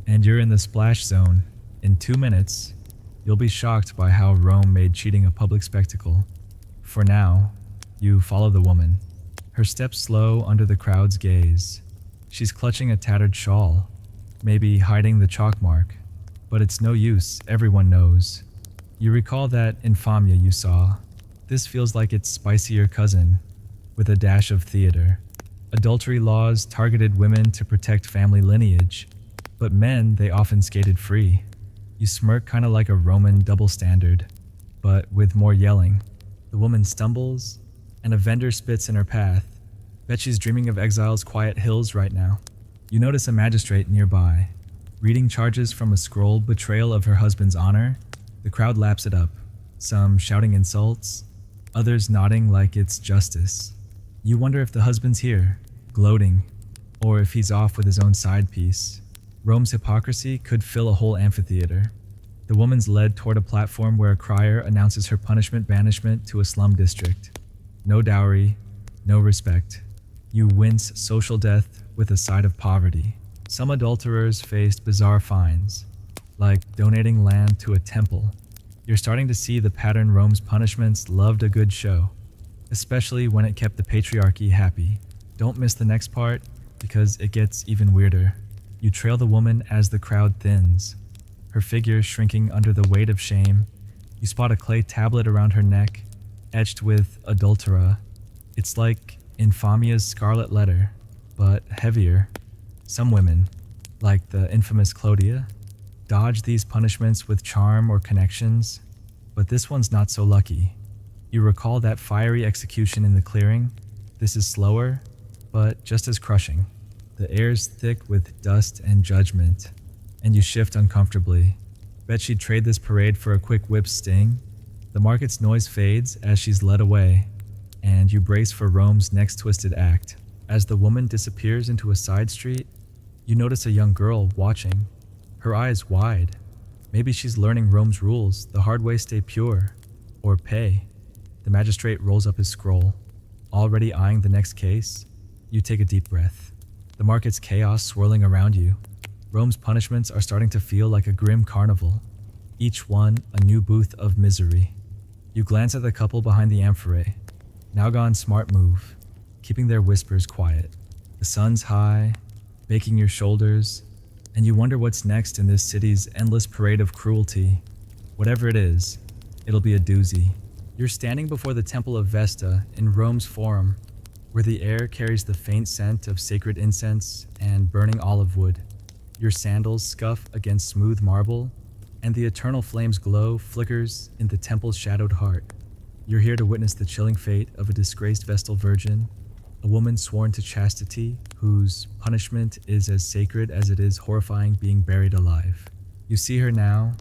and you're in the splash zone. In 2 minutes, you'll be shocked by how Rome made cheating a public spectacle. For now, you follow the woman, her steps slow under the crowd's gaze. She's clutching a tattered shawl, maybe hiding the chalk mark, but it's no use, everyone knows. You recall that infamia you saw. This feels like its spicier cousin, with a dash of theater. Adultery laws targeted women to protect family lineage, but men, they often skated free. You smirk kinda like a Roman double standard, but with more yelling. The woman stumbles, and a vendor spits in her path. Bet she's dreaming of Exile's quiet hills right now. You notice a magistrate nearby, reading charges from a scrolled betrayal of her husband's honor. The crowd laps it up, some shouting insults, others nodding like it's justice. You wonder if the husband's here, gloating, or if he's off with his own side piece. Rome's hypocrisy could fill a whole amphitheater. The woman's led toward a platform where a crier announces her punishment: banishment to a slum district. No dowry, no respect. You wince social death with a side of poverty. Some adulterers faced bizarre fines, like donating land to a temple. You're starting to see the pattern. Rome's punishments loved a good show, especially when it kept the patriarchy happy. Don't miss the next part, because it gets even weirder. You trail the woman as the crowd thins, her figure shrinking under the weight of shame. You spot a clay tablet around her neck, etched with adultera. It's like infamia's scarlet letter, but heavier. Some women, like the infamous Clodia, dodge these punishments with charm or connections, but this one's not so lucky. You recall that fiery execution in the clearing. This is slower, but just as crushing. The air's thick with dust and judgment, and you shift uncomfortably. Bet she'd trade this parade for a quick whip sting. The market's noise fades as she's led away, and you brace for Rome's next twisted act. As the woman disappears into a side street, You notice a young girl watching, her eyes wide. Maybe she's learning Rome's rules, the hard way: stay pure, or pay. The magistrate rolls up his scroll. Already eyeing the next case, you take a deep breath. The market's chaos swirling around you. Rome's punishments are starting to feel like a grim carnival, each one a new booth of misery. You glance at the couple behind the amphorae. Now gone smart move, keeping their whispers quiet. The sun's high, baking your shoulders, and you wonder what's next in this city's endless parade of cruelty. Whatever it is, it'll be a doozy. You're standing before the Temple of Vesta in Rome's Forum, where the air carries the faint scent of sacred incense and burning olive wood. Your sandals scuff against smooth marble, and the eternal flame's glow flickers in the temple's shadowed heart. You're here to witness the chilling fate of a disgraced Vestal virgin, a woman sworn to chastity whose punishment is as sacred as it is horrifying being buried alive. You see her now,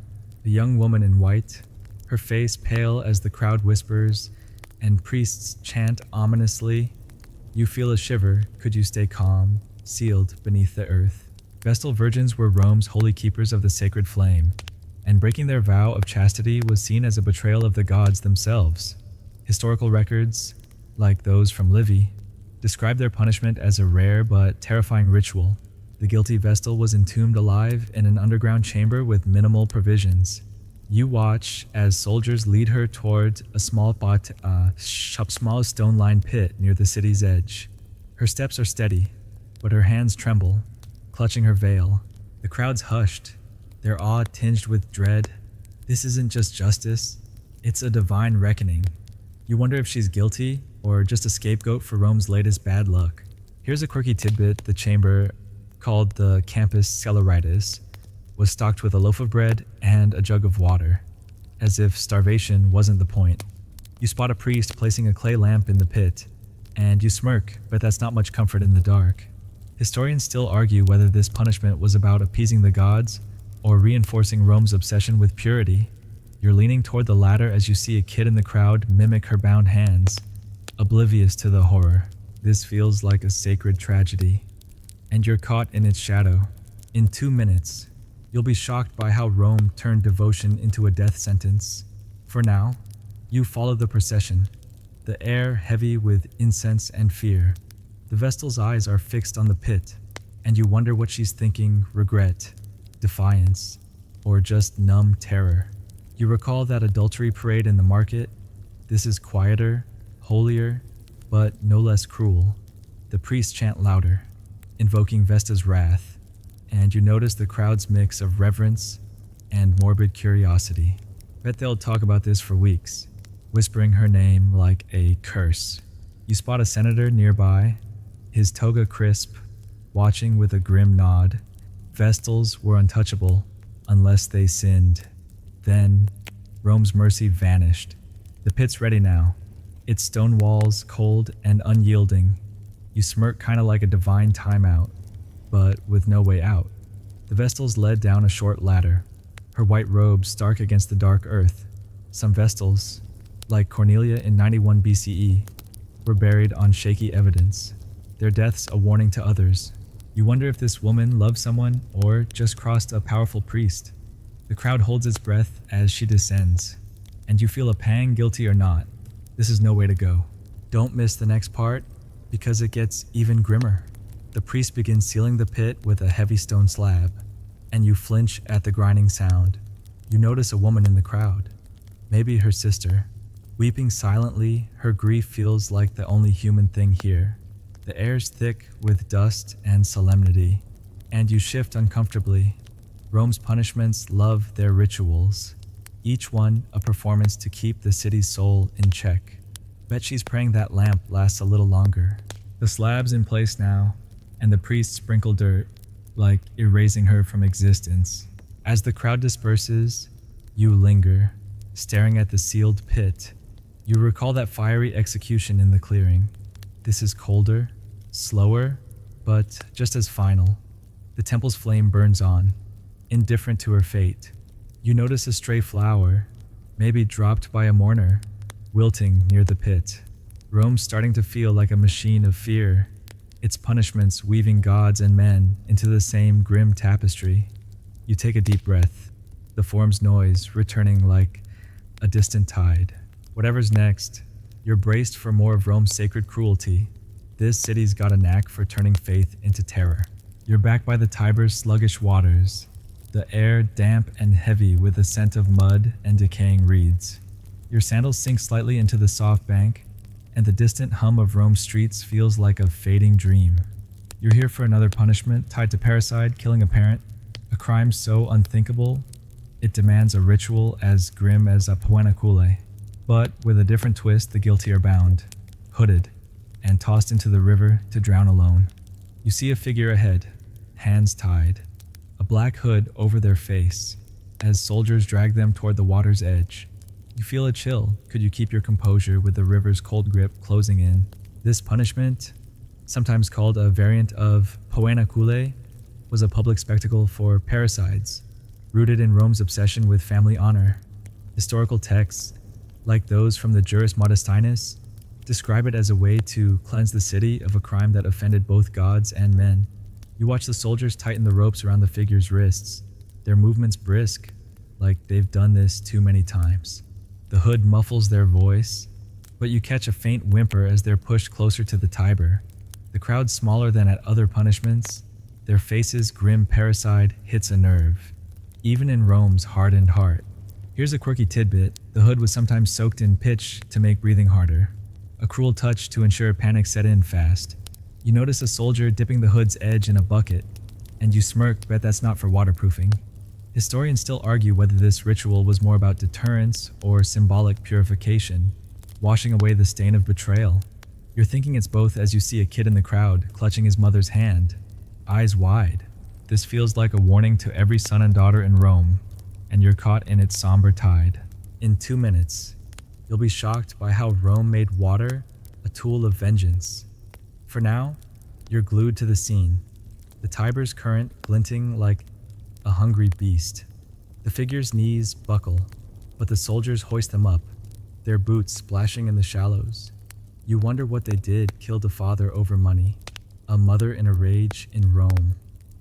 a young woman in white, her face pale as the crowd whispers and priests chant ominously. You feel a shiver. Could you stay calm, sealed beneath the earth? Vestal virgins were Rome's holy keepers of the sacred flame, and breaking their vow of chastity was seen as a betrayal of the gods themselves. Historical records, like those from Livy, describe their punishment as a rare but terrifying ritual. The guilty Vestal was entombed alive in an underground chamber with minimal provisions. You watch as soldiers lead her toward a small stone-lined pit near the city's edge. Her steps are steady, but her hands tremble, clutching her veil. The crowd's hushed, their awe tinged with dread. This isn't just justice, it's a divine reckoning. You wonder if she's guilty or just a scapegoat for Rome's latest bad luck. Here's a quirky tidbit: the chamber, called the Campus Celeritis, was stocked with a loaf of bread and a jug of water, as if starvation wasn't the point. You spot a priest placing a clay lamp in the pit, and you smirk, but that's not much comfort in the dark. Historians still argue whether this punishment was about appeasing the gods or reinforcing Rome's obsession with purity. You're leaning toward the latter as you see a kid in the crowd mimic her bound hands, oblivious to the horror. This feels like a sacred tragedy, and you're caught in its shadow. In 2 minutes, you'll be shocked by how Rome turned devotion into a death sentence. For now, you follow the procession, the air heavy with incense and fear. The Vestal's eyes are fixed on the pit, and you wonder what she's thinking: regret, defiance, or just numb terror. You recall that adultery parade in the market. This is quieter, holier, but no less cruel. The priests chant louder, invoking Vesta's wrath, and you notice the crowd's mix of reverence and morbid curiosity. Bet they'll talk about this for weeks, whispering her name like a curse. You spot a senator nearby, his toga crisp, watching with a grim nod. Vestals were untouchable unless they sinned. Then, Rome's mercy vanished. The pit's ready now, its stone walls cold and unyielding. You smirk, kinda like a divine timeout, but with no way out. The Vestals led down a short ladder, her white robes stark against the dark earth. Some Vestals, like Cornelia in 91 BCE, were buried on shaky evidence, their deaths a warning to others. You wonder if this woman loved someone or just crossed a powerful priest. The crowd holds its breath as she descends, and you feel a pang, guilty or not. This is no way to go. Don't miss the next part, because it gets even grimmer. The priest begins sealing the pit with a heavy stone slab, and you flinch at the grinding sound. You notice a woman in the crowd, maybe her sister, weeping silently. Her grief feels like the only human thing here. The air's thick with dust and solemnity, and you shift uncomfortably. Rome's punishments love their rituals, each one a performance to keep the city's soul in check. Bet she's praying that lamp lasts a little longer. The slab's in place now, and the priests sprinkle dirt, like erasing her from existence. As the crowd disperses, you linger, staring at the sealed pit. You recall that fiery execution in the clearing. This is colder, slower, but just as final. The temple's flame burns on, indifferent to her fate. You notice a stray flower, maybe dropped by a mourner, wilting near the pit. Rome's starting to feel like a machine of fear, its punishments weaving gods and men into the same grim tapestry. You take a deep breath, the form's noise returning like a distant tide. Whatever's next, you're braced for more of Rome's sacred cruelty. This city's got a knack for turning faith into terror. You're back by the Tiber's sluggish waters, the air damp and heavy with the scent of mud and decaying reeds. Your sandals sink slightly into the soft bank, and the distant hum of Rome's streets feels like a fading dream. You're here for another punishment tied to parricide, killing a parent, a crime so unthinkable it demands a ritual as grim as a poena cule. But with a different twist, the guilty are bound, hooded, and tossed into the river to drown alone. You see a figure ahead, hands tied, a black hood over their face, as soldiers drag them toward the water's edge. You feel a chill. Could you keep your composure with the river's cold grip closing in? This punishment, sometimes called a variant of poena cule, was a public spectacle for parricides, rooted in Rome's obsession with family honor. Historical texts, like those from the Juris Modestinus, describe it as a way to cleanse the city of a crime that offended both gods and men. You watch the soldiers tighten the ropes around the figure's wrists, their movements brisk, like they've done this too many times. The hood muffles their voice, but you catch a faint whimper as they're pushed closer to the Tiber. The crowd's smaller than at other punishments, their faces' grim parricide hits a nerve, even in Rome's hardened heart. Here's a quirky tidbit: the hood was sometimes soaked in pitch to make breathing harder, a cruel touch to ensure panic set in fast. You notice a soldier dipping the hood's edge in a bucket, and you smirk, bet that's not for waterproofing. Historians still argue whether this ritual was more about deterrence or symbolic purification, washing away the stain of betrayal. You're thinking it's both as you see a kid in the crowd clutching his mother's hand, eyes wide. This feels like a warning to every son and daughter in Rome, and you're caught in its somber tide. In 2 minutes, you'll be shocked by how Rome made water a tool of vengeance. For now, you're glued to the scene, the Tiber's current glinting like a hungry beast. The figure's knees buckle, but the soldiers hoist them up, their boots splashing in the shallows. You wonder what they did, killed a father over money, a mother in a rage in Rome.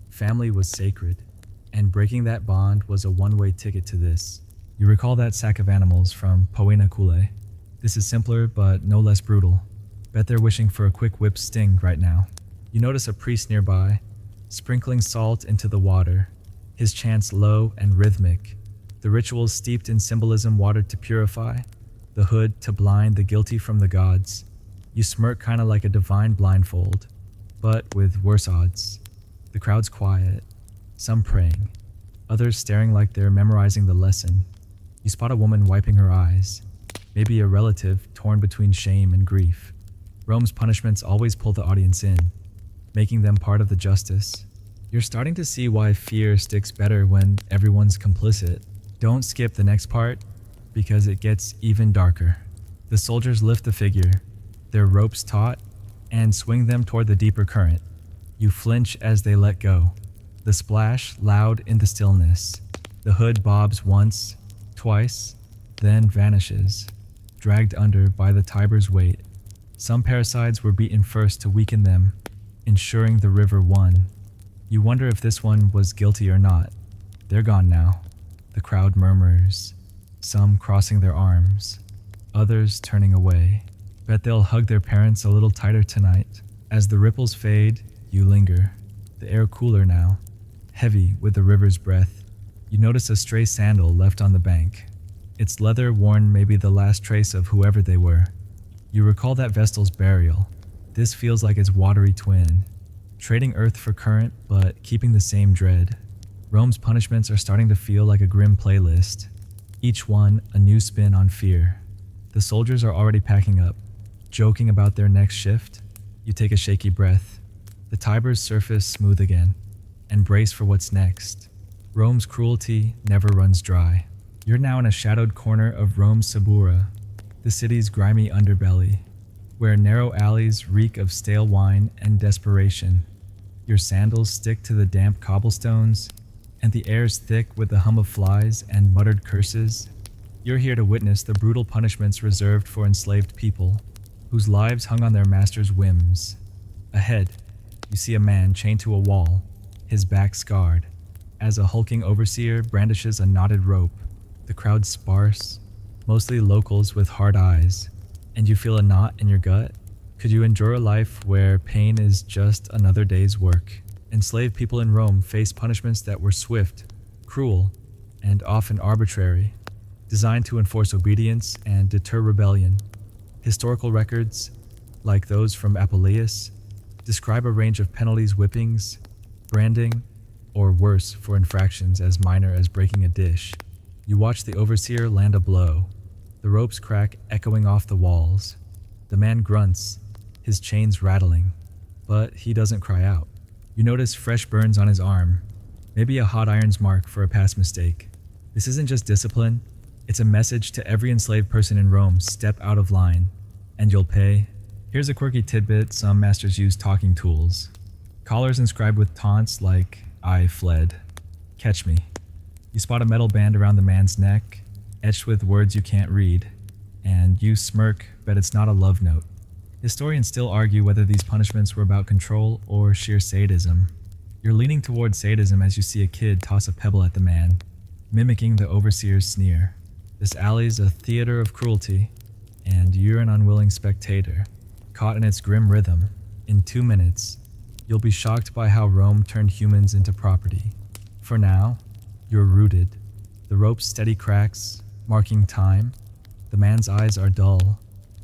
Family was sacred, and breaking that bond was a one-way ticket to this. You recall that sack of animals from Poena Cule. This is simpler, but no less brutal. Bet they're wishing for a quick whip sting right now. You notice a priest nearby, sprinkling salt into the water, his chants low and rhythmic. The rituals steeped in symbolism watered to purify, the hood to blind the guilty from the gods. You smirk kinda like a divine blindfold, but with worse odds. The crowd's quiet, some praying, others staring like they're memorizing the lesson. You spot a woman wiping her eyes, maybe a relative torn between shame and grief. Rome's punishments always pull the audience in, making them part of the justice. You're starting to see why fear sticks better when everyone's complicit. Don't skip the next part, because it gets even darker. The soldiers lift the figure, their ropes taut, and swing them toward the deeper current. You flinch as they let go, the splash loud in the stillness. The hood bobs once, twice, then vanishes, dragged under by the Tiber's weight. Some parricides were beaten first to weaken them, ensuring the river won. You wonder if this one was guilty or not. They're gone now. The crowd murmurs, some crossing their arms, others turning away. Bet they'll hug their parents a little tighter tonight. As the ripples fade, you linger, the air cooler now, heavy with the river's breath. You notice a stray sandal left on the bank, its leather worn maybe the last trace of whoever they were. You recall that vestal's burial. This feels like its watery twin, trading earth for current but keeping the same dread. Rome's punishments are starting to feel like a grim playlist, each one a new spin on fear. The soldiers are already packing up, joking about their next shift. You take a shaky breath, the Tiber's surface smooth again, and brace for what's next. Rome's cruelty never runs dry. You're now in a shadowed corner of Rome's Subura, the city's grimy underbelly, where narrow alleys reek of stale wine and desperation. Your sandals stick to the damp cobblestones, and the air's thick with the hum of flies and muttered curses. You're here to witness the brutal punishments reserved for enslaved people, whose lives hung on their master's whims. Ahead, You see a man chained to a wall, his back scarred, as a hulking overseer brandishes a knotted rope. The crowd's sparse, mostly locals with hard eyes, and you feel a knot in your gut. Could you endure a life where pain is just another day's work? Enslaved people in Rome faced punishments that were swift, cruel, and often arbitrary, designed to enforce obedience and deter rebellion. Historical records, like those from Apuleius, describe a range of penalties: whippings, branding, or worse for infractions as minor as breaking a dish. You watch the overseer land a blow, the ropes crack echoing off the walls. The man grunts, his chains rattling, but he doesn't cry out. You notice fresh burns on his arm, maybe a hot iron's mark for a past mistake. This isn't just discipline, it's a message to every enslaved person in Rome: step out of line, and you'll pay. Here's a quirky tidbit: some masters use talking tools. Collars inscribed with taunts like, "I fled. Catch me." You spot a metal band around the man's neck, etched with words you can't read, and you smirk, but it's not a love note. Historians still argue whether these punishments were about control or sheer sadism. You're leaning toward sadism as you see a kid toss a pebble at the man, mimicking the overseer's sneer. This alley's a theater of cruelty, and you're an unwilling spectator, caught in its grim rhythm. In 2 minutes, you'll be shocked by how Rome turned humans into property. For now, you're rooted. The rope's steady cracks, marking time. The man's eyes are dull,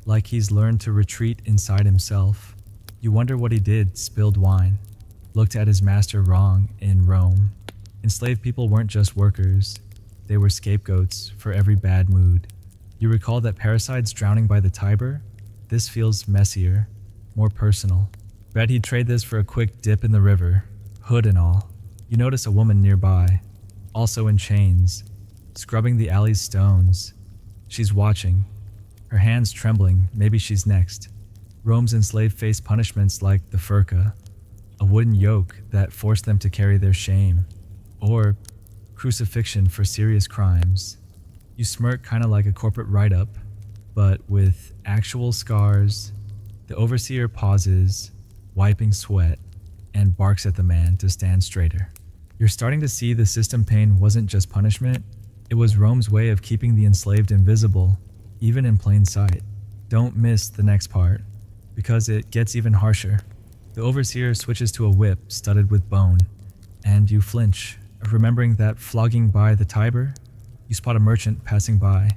like he's learned to retreat inside himself. You wonder what he did: spilled wine, looked at his master wrong in Rome. Enslaved people weren't just workers, they were scapegoats for every bad mood. You recall that parricides drowning by the Tiber? This feels messier, more personal. Bet he'd trade this for a quick dip in the river, hood and all. You notice a woman nearby, also in chains, scrubbing the alley's stones. She's watching, her hands trembling. Maybe she's next. Rome's enslaved faced punishments like the furca, a wooden yoke that forced them to carry their shame, or crucifixion for serious crimes. You smirk, kinda like a corporate write-up, but with actual scars. The overseer pauses, wiping sweat, and barks at the man to stand straighter. You're starting to see the system pain wasn't just punishment, it was Rome's way of keeping the enslaved invisible, even in plain sight. Don't miss the next part, because it gets even harsher. The overseer switches to a whip studded with bone, and you flinch, remembering that flogging by the Tiber. You spot a merchant passing by,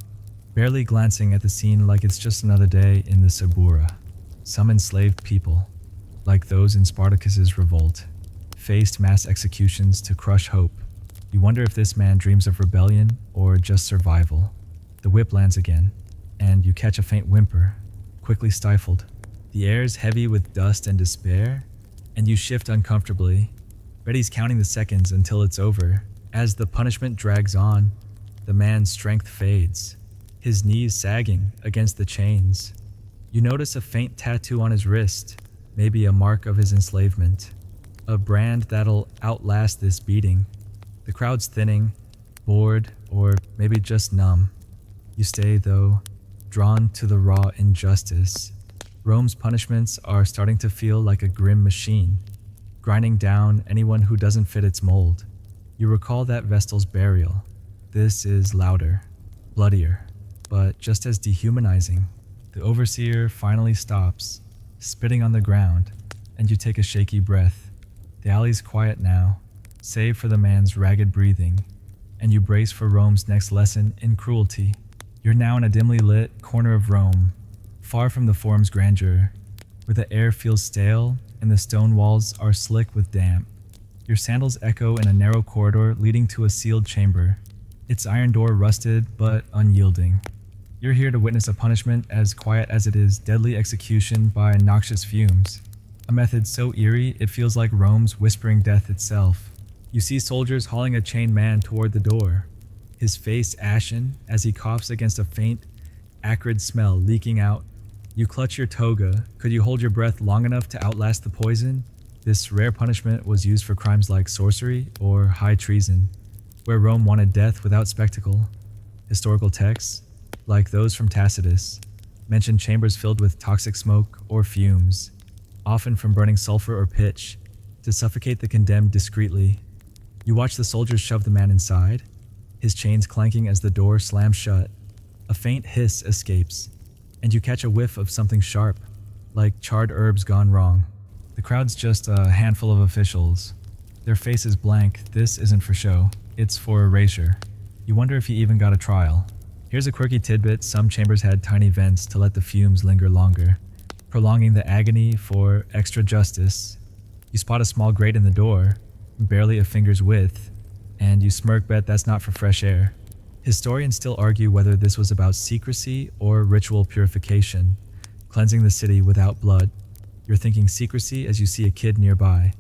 barely glancing at the scene like it's just another day in the Subura. Some enslaved people, like those in Spartacus's revolt, faced mass executions to crush hope. You wonder if this man dreams of rebellion or just survival. The whip lands again, and you catch a faint whimper, quickly stifled. The air is heavy with dust and despair, and you shift uncomfortably. Betty's counting the seconds until it's over. As the punishment drags on, the man's strength fades, his knees sagging against the chains. You notice a faint tattoo on his wrist, maybe a mark of his enslavement, a brand that'll outlast this beating. The crowd's thinning, bored, or maybe just numb. You stay, though, drawn to the raw injustice. Rome's punishments are starting to feel like a grim machine, grinding down anyone who doesn't fit its mold. You recall that Vestal's burial. This is louder, bloodier, but just as dehumanizing. The overseer finally stops, spitting on the ground, and you take a shaky breath. The alley's quiet now, save for the man's ragged breathing, and you brace for Rome's next lesson in cruelty. You're now in a dimly lit corner of Rome, far from the forum's grandeur, where the air feels stale and the stone walls are slick with damp. Your sandals echo in a narrow corridor leading to a sealed chamber, its iron door rusted but unyielding. You're here to witness a punishment as quiet as it is deadly execution by noxious fumes, a method so eerie it feels like Rome's whispering death itself. You see soldiers hauling a chained man toward the door, his face ashen as he coughs against a faint, acrid smell leaking out. You clutch your toga. Could you hold your breath long enough to outlast the poison? This rare punishment was used for crimes like sorcery or high treason, where Rome wanted death without spectacle. Historical texts, like those from Tacitus, mention chambers filled with toxic smoke or fumes, often from burning sulfur or pitch, to suffocate the condemned discreetly. You watch the soldiers shove the man inside, his chains clanking as the door slams shut. A faint hiss escapes, and you catch a whiff of something sharp, like charred herbs gone wrong. The crowd's just a handful of officials. Their faces blank. This isn't for show, it's for erasure. You wonder if he even got a trial. Here's a quirky tidbit: some chambers had tiny vents to let the fumes linger longer, prolonging the agony for extra justice. You spot a small grate in the door, barely a finger's width, and you smirk, bet that's not for fresh air. Historians still argue whether this was about secrecy or ritual purification, cleansing the city without blood. You're thinking secrecy as you see a kid nearby,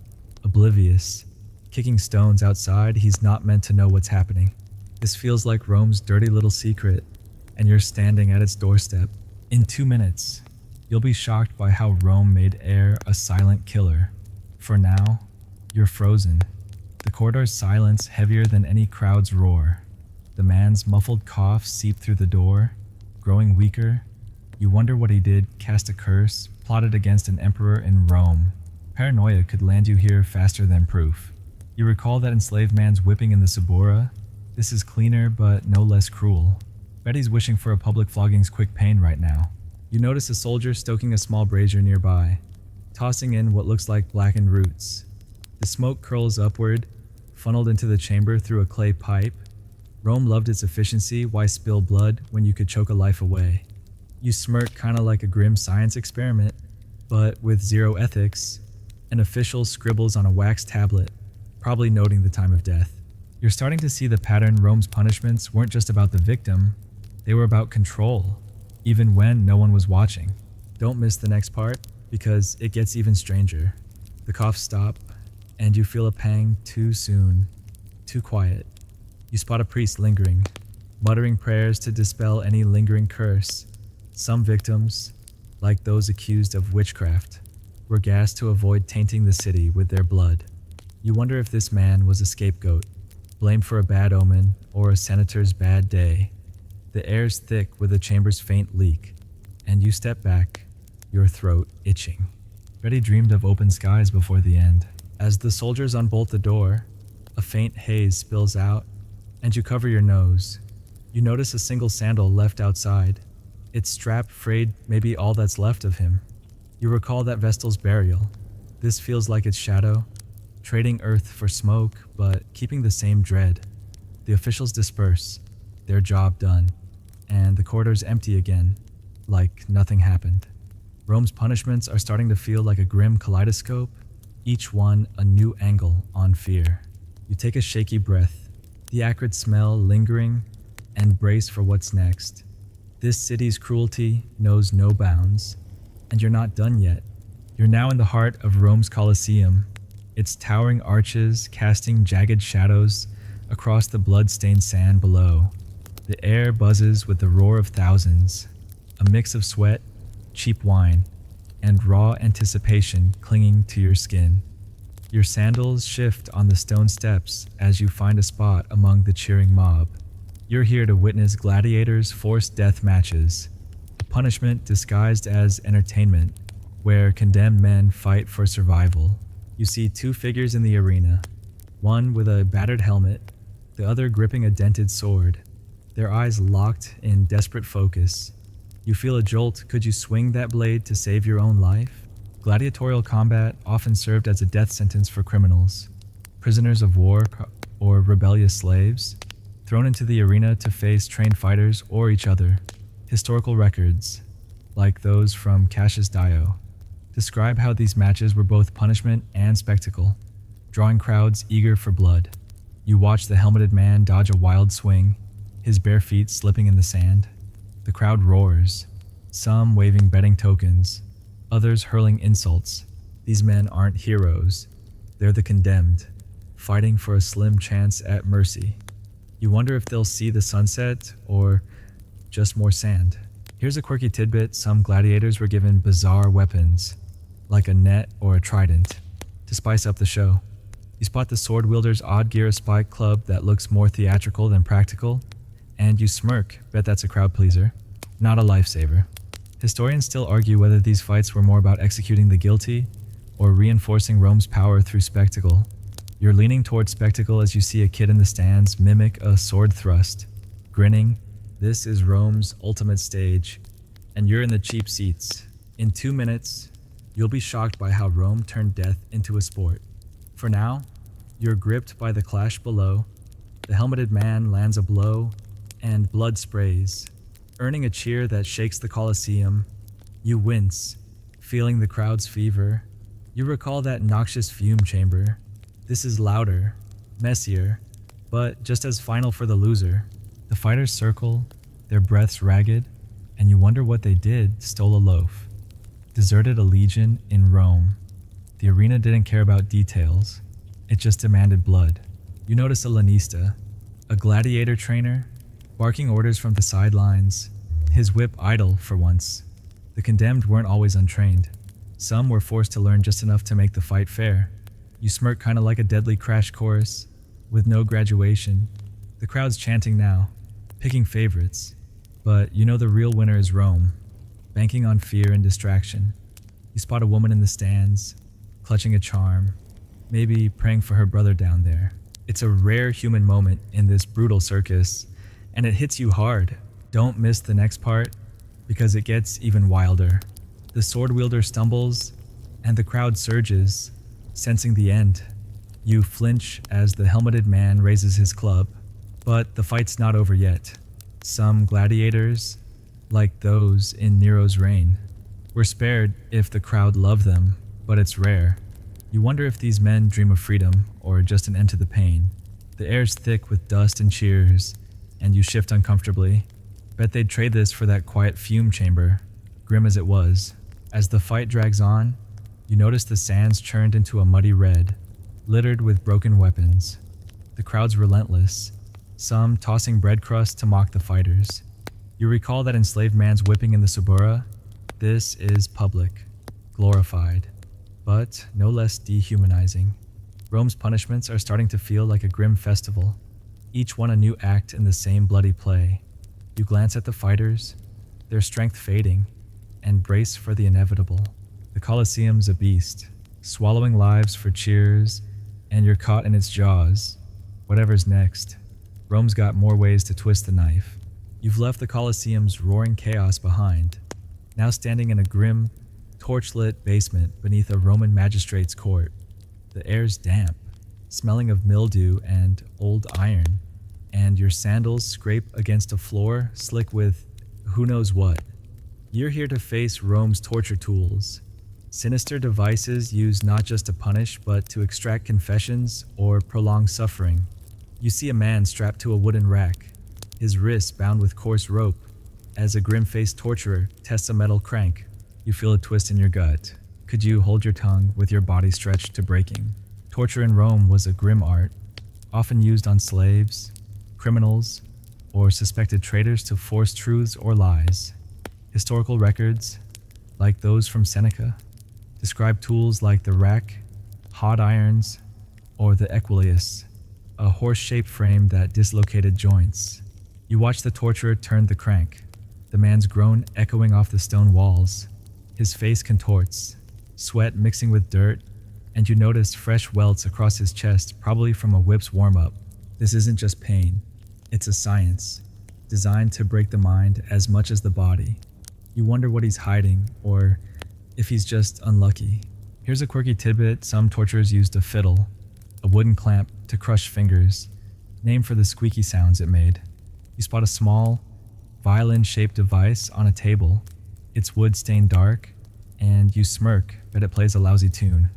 oblivious, kicking stones outside. He's not meant to know what's happening. This feels like Rome's dirty little secret, and you're standing at its doorstep. In 2 minutes, you'll be shocked by how Rome made air a silent killer. For now, you're frozen. The corridor's silence heavier than any crowd's roar. The man's muffled cough seeped through the door, growing weaker. You wonder what he did: cast a curse, plotted against an emperor in Rome. Paranoia could land you here faster than proof. You recall that enslaved man's whipping in the Subura. This is cleaner, but no less cruel. Betty's wishing for a public flogging's quick pain right now. You notice a soldier stoking a small brazier nearby, tossing in what looks like blackened roots. The smoke curls upward, funneled into the chamber through a clay pipe. Rome loved its efficiency. Why spill blood when you could choke a life away? You smirk, kinda like a grim science experiment, but with zero ethics. An official scribbles on a wax tablet, probably noting the time of death. You're starting to see the pattern. Rome's punishments weren't just about the victim, they were about control, even when no one was watching. Don't miss the next part, because it gets even stranger. The coughs stop, and you feel a pang too soon, too quiet. You spot a priest lingering, muttering prayers to dispel any lingering curse. Some victims, like those accused of witchcraft, were gassed to avoid tainting the city with their blood. You wonder if this man was a scapegoat, blamed for a bad omen or a senator's bad day. The air's thick with the chamber's faint leak, and you step back, your throat itching. Betty dreamed of open skies before the end. As the soldiers unbolt the door, a faint haze spills out, and you cover your nose. You notice a single sandal left outside, its strap frayed, maybe all that's left of him. You recall that Vestal's burial. This feels like its shadow, trading earth for smoke, but keeping the same dread. The officials disperse, their job done, and the corridor's empty again, like nothing happened. Rome's punishments are starting to feel like a grim kaleidoscope, each one a new angle on fear. You take a shaky breath, the acrid smell lingering, and brace for what's next. This city's cruelty knows no bounds, and you're not done yet. You're now in the heart of Rome's Colosseum, its towering arches casting jagged shadows across the blood-stained sand below. The air buzzes with the roar of thousands, a mix of sweat, cheap wine, and raw anticipation clinging to your skin. Your sandals shift on the stone steps as you find a spot among the cheering mob. You're here to witness gladiators' forced death matches, a punishment disguised as entertainment, where condemned men fight for survival. You see two figures in the arena, one with a battered helmet, the other gripping a dented sword, their eyes locked in desperate focus. You feel a jolt. Could you swing that blade to save your own life? Gladiatorial combat often served as a death sentence for criminals, prisoners of war or rebellious slaves, thrown into the arena to face trained fighters or each other. Historical records, like those from Cassius Dio, describe how these matches were both punishment and spectacle, drawing crowds eager for blood. You watch the helmeted man dodge a wild swing, his bare feet slipping in the sand. The crowd roars, some waving betting tokens, others hurling insults. These men aren't heroes, they're the condemned, fighting for a slim chance at mercy. You wonder if they'll see the sunset or just more sand. Here's a quirky tidbit: some gladiators were given bizarre weapons, like a net or a trident, to spice up the show. You spot the sword wielder's odd gear spike club that looks more theatrical than practical, and you smirk, bet that's a crowd pleaser, not a lifesaver. Historians still argue whether these fights were more about executing the guilty or reinforcing Rome's power through spectacle. You're leaning towards spectacle as you see a kid in the stands mimic a sword thrust. Grinning, this is Rome's ultimate stage, and you're in the cheap seats. In 2 minutes, you'll be shocked by how Rome turned death into a sport. For now, you're gripped by the clash below. The helmeted man lands a blow, and blood sprays, earning a cheer that shakes the Colosseum. You wince, feeling the crowd's fever. You recall that noxious fume chamber. This is louder, messier, but just as final for the loser. The fighters circle, their breaths ragged, and you wonder what they did stole a loaf. Deserted a legion in Rome. The arena didn't care about details. It just demanded blood. You notice a lanista, a gladiator trainer, barking orders from the sidelines, his whip idle for once. The condemned weren't always untrained. Some were forced to learn just enough to make the fight fair. You smirk kinda like a deadly crash course, with no graduation. The crowd's chanting now, picking favorites, but you know the real winner is Rome, banking on fear and distraction. You spot a woman in the stands, clutching a charm, maybe praying for her brother down there. It's a rare human moment in this brutal circus, and it hits you hard. Don't miss the next part, because it gets even wilder. The sword wielder stumbles, and the crowd surges, sensing the end. You flinch as the helmeted man raises his club, but the fight's not over yet. Some gladiators, like those in Nero's reign, were spared if the crowd loved them, but it's rare. You wonder if these men dream of freedom or just an end to the pain. The air's thick with dust and cheers, and you shift uncomfortably. Bet they'd trade this for that quiet fume chamber, grim as it was. As the fight drags on, you notice the sands churned into a muddy red, littered with broken weapons. The crowd's relentless, some tossing bread crusts to mock the fighters. You recall that enslaved man's whipping in the Subura. This is public, glorified, but no less dehumanizing. Rome's punishments are starting to feel like a grim festival, each one a new act in the same bloody play. You glance at the fighters, their strength fading, and brace for the inevitable. The Colosseum's a beast, swallowing lives for cheers, and you're caught in its jaws. Whatever's next, Rome's got more ways to twist the knife. You've left the Colosseum's roaring chaos behind, now standing in a grim, torch-lit basement beneath a Roman magistrate's court. The air's damp, smelling of mildew and old iron, and your sandals scrape against a floor slick with who knows what. You're here to face Rome's torture tools, sinister devices used not just to punish but to extract confessions or prolong suffering. You see a man strapped to a wooden rack, his wrists bound with coarse rope. As a grim-faced torturer tests a metal crank, you feel a twist in your gut. Could you hold your tongue with your body stretched to breaking? Torture in Rome was a grim art, often used on slaves, criminals, or suspected traitors to force truths or lies. Historical records, like those from Seneca, describe tools like the rack, hot irons, or the equilius, a horse-shaped frame that dislocated joints. You watch the torturer turn the crank, the man's groan echoing off the stone walls. His face contorts, sweat mixing with dirt, and you notice fresh welts across his chest, probably from a whip's warm-up. This isn't just pain, it's a science, designed to break the mind as much as the body. You wonder what he's hiding, or if he's just unlucky. Here's a quirky tidbit: some torturers used a fiddle, a wooden clamp to crush fingers, named for the squeaky sounds it made. You spot a small, violin-shaped device on a table. Its wood stained dark, and you smirk, but it plays a lousy tune.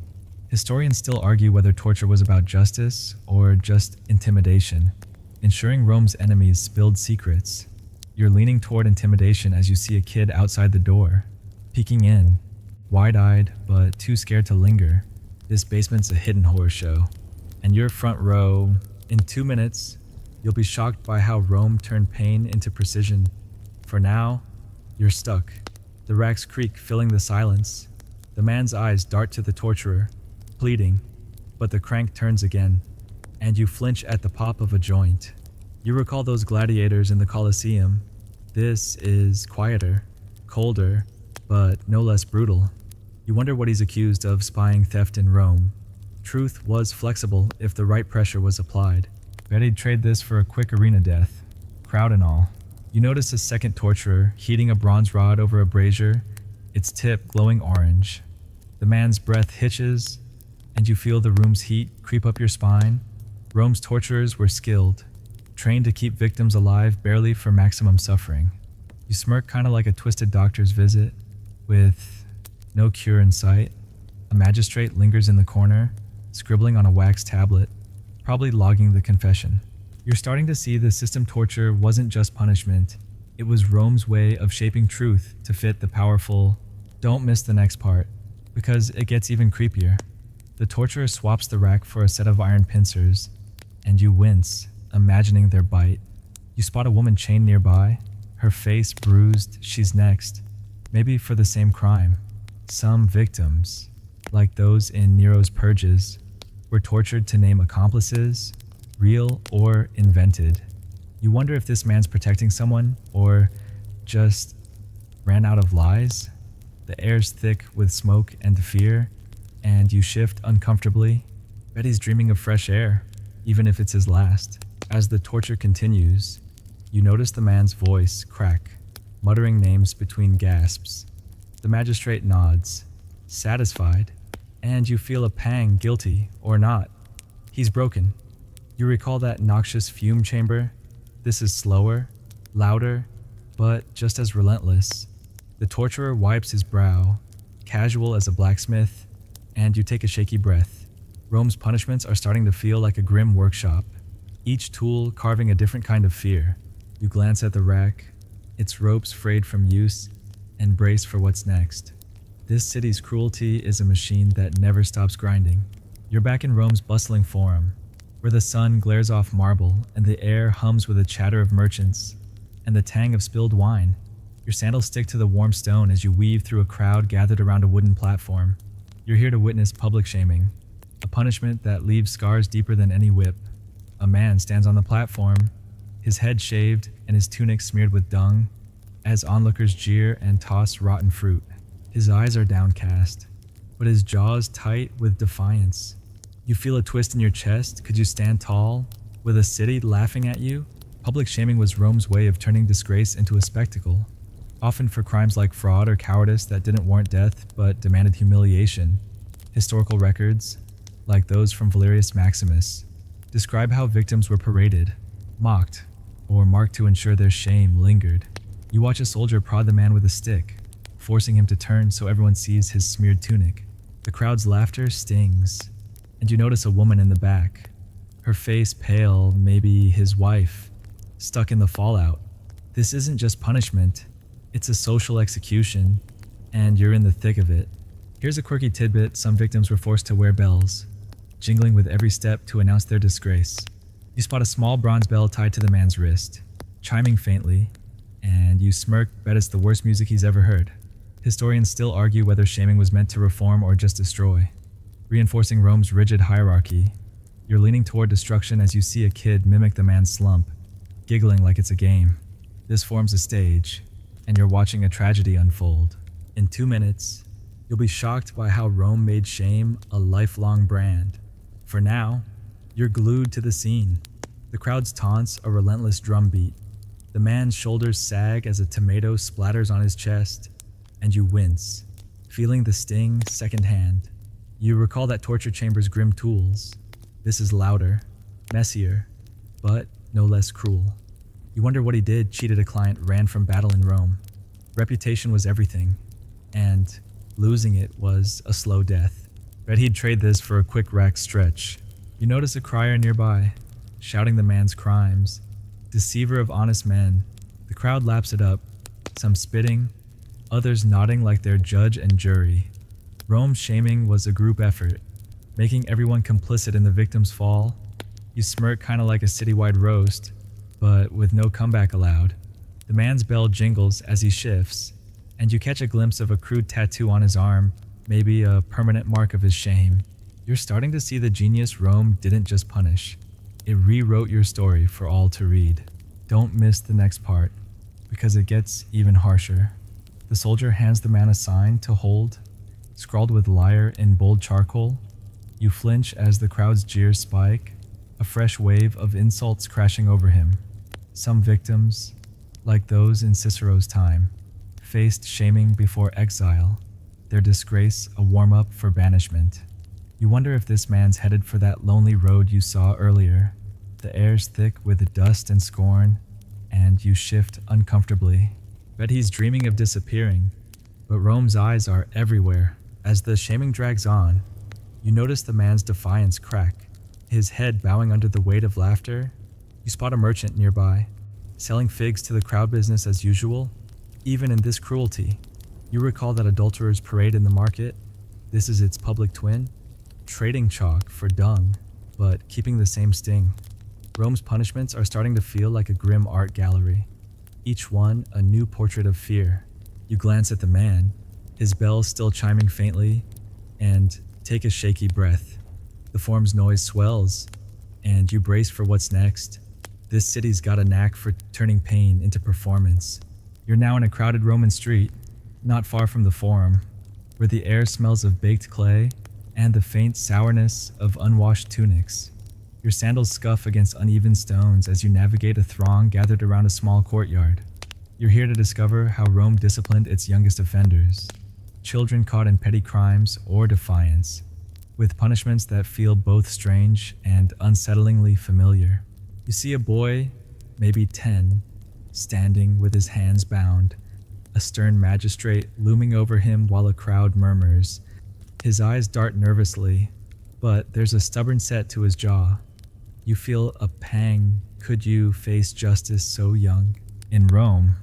Historians still argue whether torture was about justice or just intimidation, ensuring Rome's enemies spilled secrets. You're leaning toward intimidation as you see a kid outside the door, peeking in, wide-eyed but too scared to linger. This basement's a hidden horror show, and you're front row. In 2 minutes, you'll be shocked by how Rome turned pain into precision. For now, you're stuck. The racks creak, filling the silence. The man's eyes dart to the torturer, pleading, but the crank turns again, and you flinch at the pop of a joint. You recall those gladiators in the Colosseum. This is quieter, colder, but no less brutal. You wonder what he's accused of: spying, theft in Rome. Truth was flexible if the right pressure was applied. Bet he'd trade this for a quick arena death, crowd and all. You notice a second torturer heating a bronze rod over a brazier, its tip glowing orange. The man's breath hitches, and you feel the room's heat creep up your spine. Rome's torturers were skilled, trained to keep victims alive barely for maximum suffering. You smirk, kind of like a twisted doctor's visit, with no cure in sight. A magistrate lingers in the corner, scribbling on a wax tablet, probably logging the confession. You're starting to see the system torture wasn't just punishment, it was Rome's way of shaping truth to fit the powerful. Don't miss the next part, because it gets even creepier. The torturer swaps the rack for a set of iron pincers, and you wince, imagining their bite. You spot a woman chained nearby, her face bruised. She's next, maybe for the same crime. Some victims, like those in Nero's purges, were tortured to name accomplices, real or invented. You wonder if this man's protecting someone or just ran out of lies. The air's thick with smoke and fear, and you shift uncomfortably. Bet he's dreaming of fresh air, even if it's his last. As the torture continues, you notice the man's voice crack, muttering names between gasps. The magistrate nods, satisfied, and you feel a pang, guilty or not. He's broken. You recall that noxious fume chamber. This is slower, louder, but just as relentless. The torturer wipes his brow, casual as a blacksmith, and you take a shaky breath. Rome's punishments are starting to feel like a grim workshop, each tool carving a different kind of fear. You glance at the rack, its ropes frayed from use, and brace for what's next. This city's cruelty is a machine that never stops grinding. You're back in Rome's bustling forum, where the sun glares off marble and the air hums with a chatter of merchants and the tang of spilled wine. Your sandals stick to the warm stone as you weave through a crowd gathered around a wooden platform. You're here to witness public shaming, a punishment that leaves scars deeper than any whip. A man stands on the platform, his head shaved and his tunic smeared with dung, as onlookers jeer and toss rotten fruit. His eyes are downcast, but his jaws tight with defiance. You feel a twist in your chest. Could you stand tall, with a city laughing at you? Public shaming was Rome's way of turning disgrace into a spectacle, often for crimes like fraud or cowardice that didn't warrant death but demanded humiliation. Historical records, like those from Valerius Maximus, describe how victims were paraded, mocked, or marked to ensure their shame lingered. You watch a soldier prod the man with a stick, forcing him to turn so everyone sees his smeared tunic. The crowd's laughter stings, and you notice a woman in the back, her face pale, maybe his wife, stuck in the fallout. This isn't just punishment, it's a social execution, and you're in the thick of it. Here's a quirky tidbit: some victims were forced to wear bells, jingling with every step to announce their disgrace. You spot a small bronze bell tied to the man's wrist, chiming faintly, and you smirk, bet it's the worst music he's ever heard. Historians still argue whether shaming was meant to reform or just destroy, reinforcing Rome's rigid hierarchy. You're leaning toward destruction as you see a kid mimic the man's slump, giggling like it's a game. This forms a stage, and you're watching a tragedy unfold. In 2 minutes, you'll be shocked by how Rome made shame a lifelong brand. For now, you're glued to the scene. The crowd's taunts a relentless drumbeat. The man's shoulders sag as a tomato splatters on his chest, and you wince, feeling the sting secondhand. You recall that torture chamber's grim tools. This is louder, messier, but no less cruel. You wonder what he did. Cheated a client, ran from battle in Rome. Reputation was everything, and losing it was a slow death. Bet he'd trade this for a quick rack stretch. You notice a crier nearby, shouting the man's crimes. Deceiver of honest men. The crowd laps it up, some spitting, others nodding like they're judge and jury. Rome's shaming was a group effort, making everyone complicit in the victim's fall. You smirk, kind of like a citywide roast, but with no comeback allowed. The man's bell jingles as he shifts, and you catch a glimpse of a crude tattoo on his arm, maybe a permanent mark of his shame. You're starting to see the genius Rome didn't just punish. It rewrote your story for all to read. Don't miss the next part, because it gets even harsher. The soldier hands the man a sign to hold, scrawled with liar in bold charcoal. You flinch as the crowd's jeers spike, a fresh wave of insults crashing over him. Some victims, like those in Cicero's time, faced shaming before exile, their disgrace a warm-up for banishment. You wonder if this man's headed for that lonely road you saw earlier. The air's thick with dust and scorn, and you shift uncomfortably. Bet he's dreaming of disappearing, but Rome's eyes are everywhere. As the shaming drags on, you notice the man's defiance crack, his head bowing under the weight of laughter. You spot a merchant nearby, selling figs to the crowd business as usual, even in this cruelty. You recall that adulterers parade in the market. This is its public twin, trading chalk for dung, but keeping the same sting. Rome's punishments are starting to feel like a grim art gallery, each one a new portrait of fear. You glance at the man, his bells still chiming faintly, and take a shaky breath. The form's noise swells, and you brace for what's next. This city's got a knack for turning pain into performance. You're now in a crowded Roman street, not far from the Forum, where the air smells of baked clay and the faint sourness of unwashed tunics. Your sandals scuff against uneven stones as you navigate a throng gathered around a small courtyard. You're here to discover how Rome disciplined its youngest offenders, children caught in petty crimes or defiance, with punishments that feel both strange and unsettlingly familiar. You see a boy, maybe 10, standing with his hands bound, a stern magistrate looming over him while a crowd murmurs. His eyes dart nervously, but there's a stubborn set to his jaw. You feel a pang. Could you face justice so young? In Rome,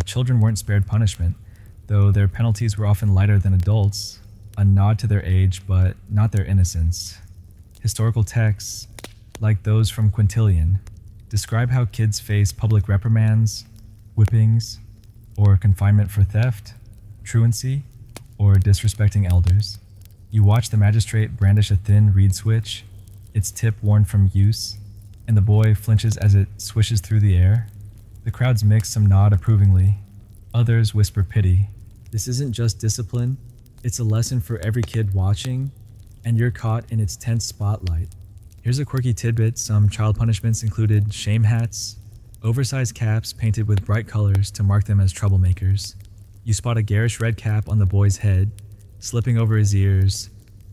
children weren't spared punishment, though their penalties were often lighter than adults, a nod to their age but not their innocence. Historical texts, like those from Quintilian, describe how kids face public reprimands, whippings, or confinement for theft, truancy, or disrespecting elders. You watch the magistrate brandish a thin reed switch, its tip worn from use, and the boy flinches as it swishes through the air. The crowds mix, some nod approvingly. Others whisper pity. This isn't just discipline, it's a lesson for every kid watching, and you're caught in its tense spotlight. Here's a quirky tidbit. Some child punishments included shame hats, oversized caps painted with bright colors to mark them as troublemakers. You spot a garish red cap on the boy's head, slipping over his ears,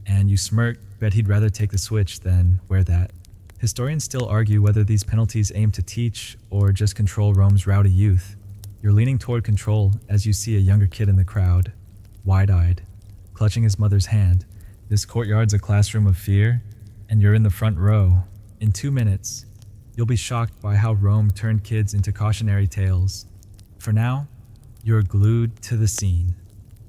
and you smirk, bet he'd rather take the switch than wear that. Historians still argue whether these penalties aim to teach or just control Rome's rowdy youth. You're leaning toward control as you see a younger kid in the crowd, wide-eyed, clutching his mother's hand. This courtyard's a classroom of fear, and you're in the front row. In 2 minutes, you'll be shocked by how Rome turned kids into cautionary tales. For now, you're glued to the scene,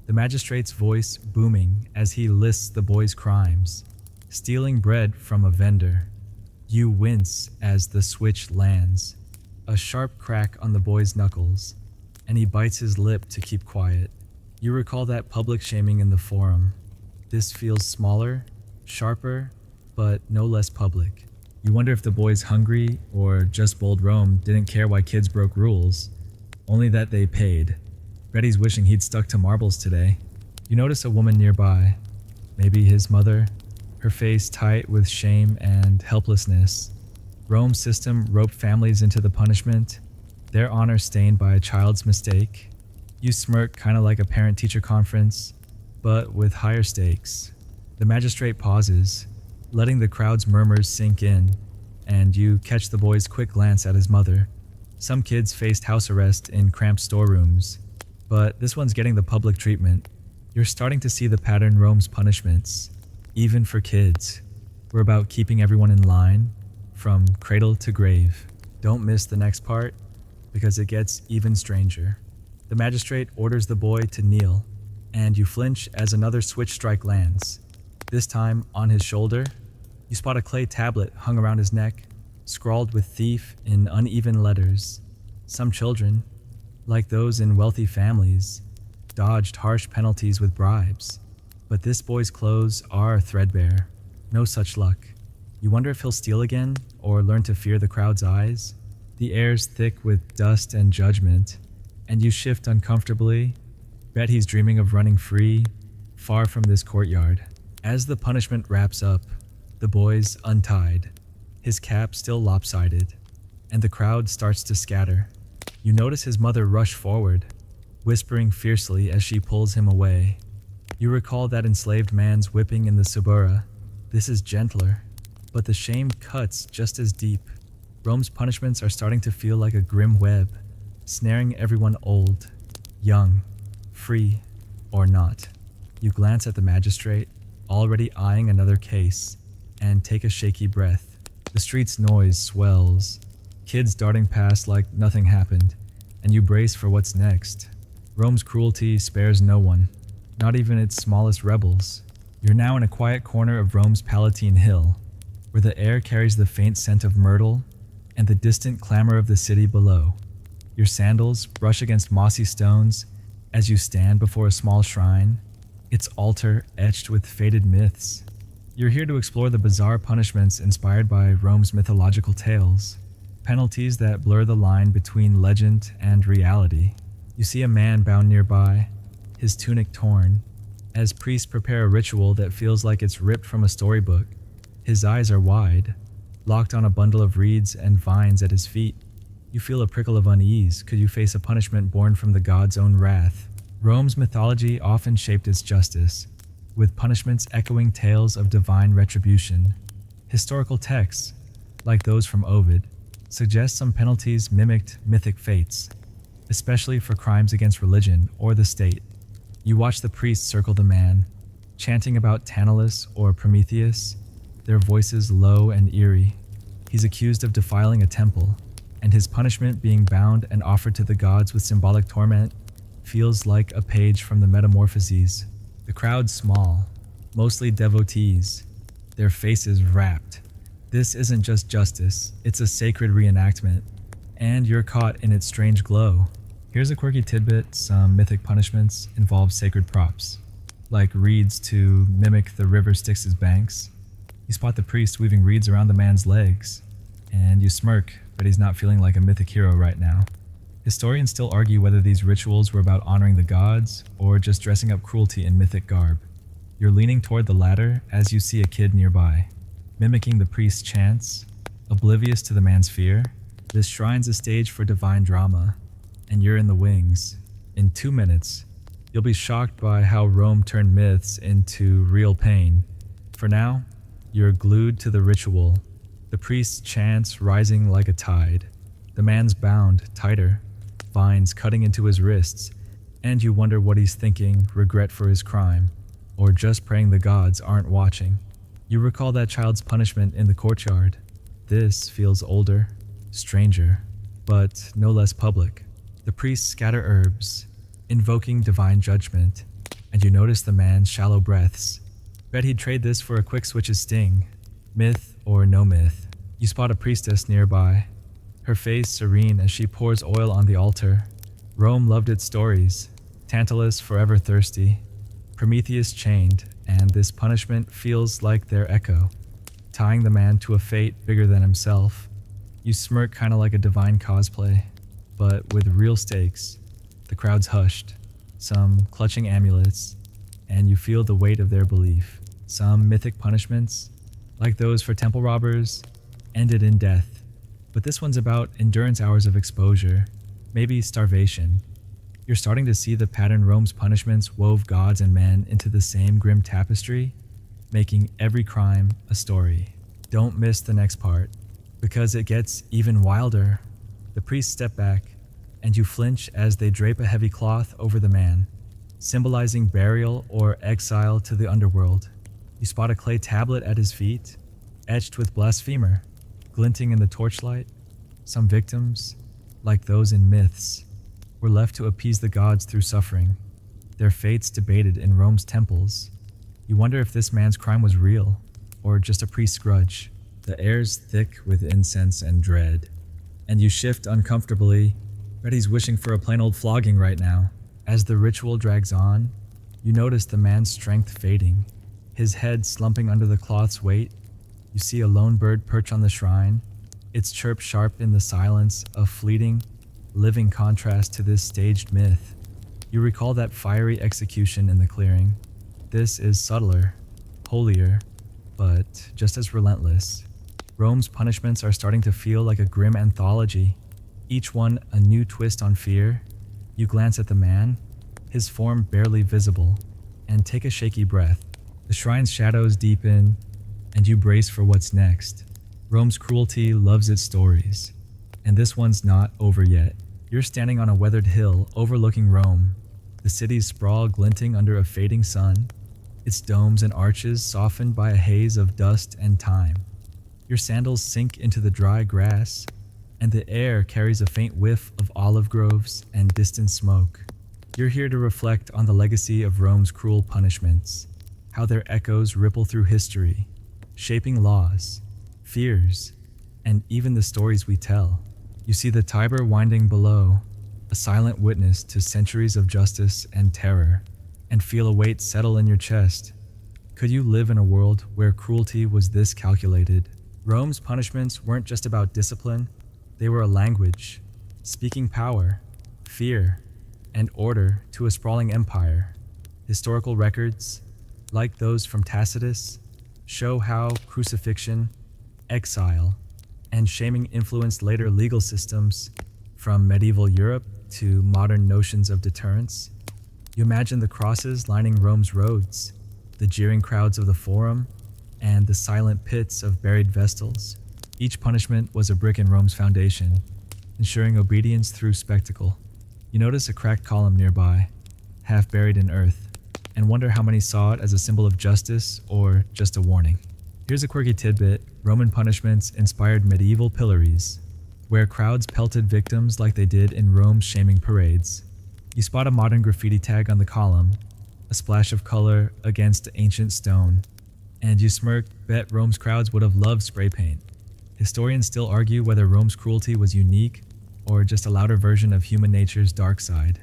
the magistrate's voice booming as he lists the boy's crimes. Stealing bread from a vendor. You wince as the switch lands, a sharp crack on the boy's knuckles, and he bites his lip to keep quiet. You recall that public shaming in the Forum. This feels smaller, sharper, but no less public. You wonder if the boy's hungry or just bold Rome didn't care why kids broke rules, only that they paid. Betty's wishing he'd stuck to marbles today. You notice a woman nearby, maybe his mother, her face tight with shame and helplessness. Rome's system roped families into the punishment, their honor stained by a child's mistake. You smirk, kind of like a parent-teacher conference, but with higher stakes. The magistrate pauses, letting the crowd's murmurs sink in, and you catch the boy's quick glance at his mother. Some kids faced house arrest in cramped storerooms, but this one's getting the public treatment. You're starting to see the pattern Rome's punishments, even for kids, were about keeping everyone in line, from cradle to grave. Don't miss the next part, because it gets even stranger. The magistrate orders the boy to kneel, and you flinch as another switch strike lands. This time, on his shoulder, you spot a clay tablet hung around his neck, scrawled with thief in uneven letters. Some children, like those in wealthy families, dodged harsh penalties with bribes. But this boy's clothes are threadbare. No such luck. You wonder if he'll steal again, or learn to fear the crowd's eyes. The air's thick with dust and judgment, and you shift uncomfortably. Bet he's dreaming of running free, far from this courtyard. As the punishment wraps up, the boy's untied, his cap still lopsided, and the crowd starts to scatter. You notice his mother rush forward, whispering fiercely as she pulls him away. You recall that enslaved man's whipping in the Subura. This is gentler, but the shame cuts just as deep. Rome's punishments are starting to feel like a grim web, snaring everyone old, young, free, or not. You glance at the magistrate, already eyeing another case, and take a shaky breath. The street's noise swells, kids darting past like nothing happened, and you brace for what's next. Rome's cruelty spares no one, not even its smallest rebels. You're now in a quiet corner of Rome's Palatine Hill, where the air carries the faint scent of myrtle and the distant clamor of the city below. Your sandals brush against mossy stones as you stand before a small shrine, its altar etched with faded myths. You're here to explore the bizarre punishments inspired by Rome's mythological tales, penalties that blur the line between legend and reality. You see a man bound nearby, his tunic torn, as priests prepare a ritual that feels like it's ripped from a storybook. His eyes are wide, locked on a bundle of reeds and vines at his feet. You feel a prickle of unease. Could you face a punishment born from the god's own wrath? Rome's mythology often shaped its justice, with punishments echoing tales of divine retribution. Historical texts, like those from Ovid, suggest some penalties mimicked mythic fates, especially for crimes against religion or the state. You watch the priests circle the man, chanting about Tantalus or Prometheus, their voices low and eerie. He's accused of defiling a temple, and his punishment, being bound and offered to the gods with symbolic torment, feels like a page from the Metamorphoses. The crowd's small, mostly devotees, their faces rapt. This isn't just justice, it's a sacred reenactment, and you're caught in its strange glow. Here's a quirky tidbit: some mythic punishments involve sacred props, like reeds to mimic the river Styx's banks. You spot the priest weaving reeds around the man's legs, and you smirk, but he's not feeling like a mythic hero right now. Historians still argue whether these rituals were about honoring the gods or just dressing up cruelty in mythic garb. You're leaning toward the latter as you see a kid nearby, mimicking the priest's chants, oblivious to the man's fear. This shrine's a stage for divine drama, and you're in the wings. In 2 minutes, you'll be shocked by how Rome turned myths into real pain. For now, you're glued to the ritual, the priest's chants rising like a tide. The man's bound tighter, vines cutting into his wrists, and you wonder what he's thinking: regret for his crime, or just praying the gods aren't watching. You recall that child's punishment in the courtyard. This feels older, stranger, but no less public. The priests scatter herbs, invoking divine judgment, and you notice the man's shallow breaths. Bet he'd trade this for a quick switch's sting. Myth or no myth, you spot a priestess nearby, her face serene as she pours oil on the altar. Rome loved its stories, Tantalus forever thirsty, Prometheus chained, and this punishment feels like their echo, tying the man to a fate bigger than himself. You smirk, kinda like a divine cosplay, but with real stakes. The crowd's hushed, some clutching amulets, and you feel the weight of their belief. Some mythic punishments, like those for temple robbers, ended in death. But this one's about endurance hours of exposure, maybe starvation. You're starting to see the pattern Rome's punishments wove gods and men into the same grim tapestry, making every crime a story. Don't miss the next part, because it gets even wilder. The priests step back, and you flinch as they drape a heavy cloth over the man, symbolizing burial or exile to the underworld. You spot a clay tablet at his feet, etched with blasphemer, glinting in the torchlight. Some victims, like those in myths, were left to appease the gods through suffering, their fates debated in Rome's temples. You wonder if this man's crime was real, or just a priest's grudge. The air's thick with incense and dread, and you shift uncomfortably, but he's wishing for a plain old flogging right now. As the ritual drags on, you notice the man's strength fading, his head slumping under the cloth's weight. You see a lone bird perch on the shrine, its chirp sharp in the silence, a fleeting, living contrast to this staged myth. You recall that fiery execution in the clearing, This is subtler, holier, but just as relentless. Rome's punishments are starting to feel like a grim anthology, each one a new twist on fear. You glance at the man, his form barely visible, and take a shaky breath. The shrine's shadows deepen, and you brace for what's next. Rome's cruelty loves its stories, and this one's not over yet. You're standing on a weathered hill overlooking Rome, the city's sprawl glinting under a fading sun, its domes and arches softened by a haze of dust and time. Your sandals sink into the dry grass, and the air carries a faint whiff of olive groves and distant smoke. You're here to reflect on the legacy of Rome's cruel punishments, how their echoes ripple through history, shaping laws, fears, and even the stories we tell. You see the Tiber winding below, a silent witness to centuries of justice and terror, and feel a weight settle in your chest. Could you live in a world where cruelty was this calculated? Rome's punishments weren't just about discipline, they were a language, speaking power, fear, and order to a sprawling empire. Historical records, like those from Tacitus, show how crucifixion, exile, and shaming influenced later legal systems, from medieval Europe to modern notions of deterrence. You imagine the crosses lining Rome's roads, the jeering crowds of the Forum, and the silent pits of buried vestals. Each punishment was a brick in Rome's foundation, ensuring obedience through spectacle. You notice a cracked column nearby, half buried in earth, and wonder how many saw it as a symbol of justice or just a warning. Here's a quirky tidbit: Roman punishments inspired medieval pillories, where crowds pelted victims like they did in Rome's shaming parades. You spot a modern graffiti tag on the column, a splash of color against ancient stone, and you smirk, bet Rome's crowds would have loved spray paint. Historians still argue whether Rome's cruelty was unique or just a louder version of human nature's dark side.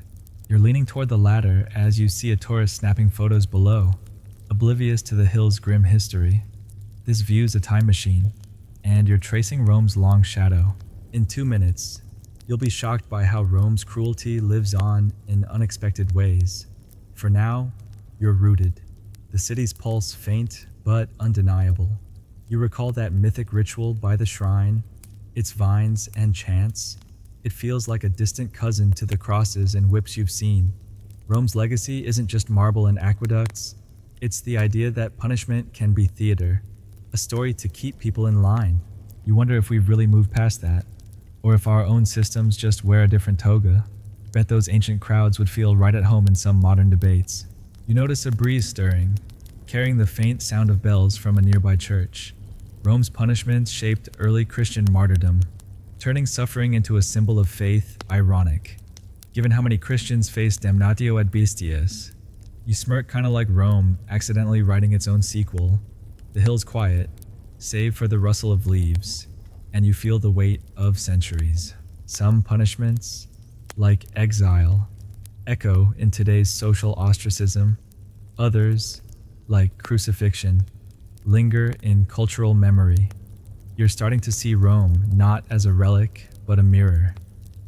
You're leaning toward the latter as you see a tourist snapping photos below, oblivious to the hill's grim history. This view's a time machine, and you're tracing Rome's long shadow. In 2 minutes, you'll be shocked by how Rome's cruelty lives on in unexpected ways. For now, you're rooted, the city's pulse faint but undeniable. You recall that mythic ritual by the shrine, its vines and chants. It feels like a distant cousin to the crosses and whips you've seen. Rome's legacy isn't just marble and aqueducts, it's the idea that punishment can be theater, a story to keep people in line. You wonder if we've really moved past that, or if our own systems just wear a different toga. Bet those ancient crowds would feel right at home in some modern debates. You notice a breeze stirring, carrying the faint sound of bells from a nearby church. Rome's punishments shaped early Christian martyrdom, turning suffering into a symbol of faith ironic, given how many Christians faced damnatio ad bestias. You smirk, kinda like Rome accidentally writing its own sequel. The hill's quiet, save for the rustle of leaves, and you feel the weight of centuries. Some punishments, like exile, echo in today's social ostracism. Others, like crucifixion, linger in cultural memory. You're starting to see Rome not as a relic, but a mirror,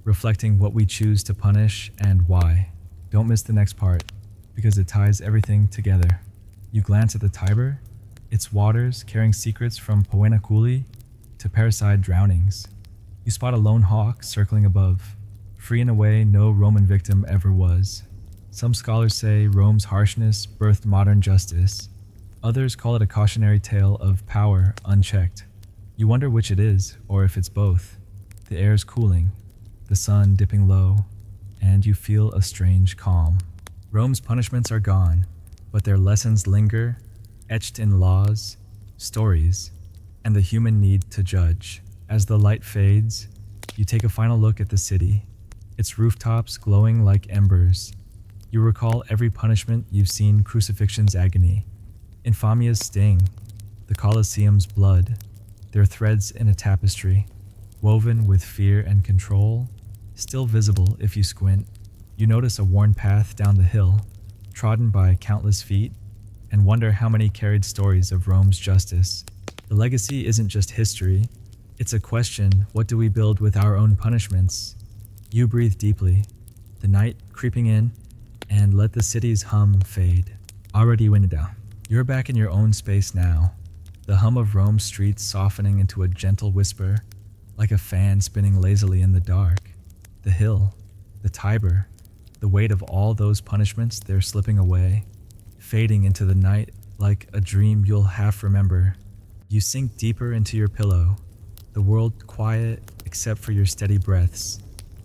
reflecting what we choose to punish and why. Don't miss the next part, because it ties everything together. You glance at the Tiber, its waters carrying secrets from Poenaculi to parricide drownings. You spot a lone hawk circling above, free in a way no Roman victim ever was. Some scholars say Rome's harshness birthed modern justice. Others call it a cautionary tale of power unchecked. You wonder which it is, or if it's both. The air's cooling, the sun dipping low, and you feel a strange calm. Rome's punishments are gone, but their lessons linger, etched in laws, stories, and the human need to judge. As the light fades, you take a final look at the city, its rooftops glowing like embers. You recall every punishment you've seen: crucifixion's agony, infamia's sting, the Colosseum's blood. They're threads in a tapestry, woven with fear and control, still visible if you squint. You notice a worn path down the hill, trodden by countless feet, and wonder how many carried stories of Rome's justice. The legacy isn't just history, it's a question: what do we build with our own punishments? You breathe deeply, the night creeping in, and let the city's hum fade. Already winded down. You're back in your own space now, the hum of Rome's streets softening into a gentle whisper, like a fan spinning lazily in the dark. The hill, the Tiber, the weight of all those punishments, they're slipping away, fading into the night like a dream you'll half remember. You sink deeper into your pillow, the world quiet except for your steady breaths.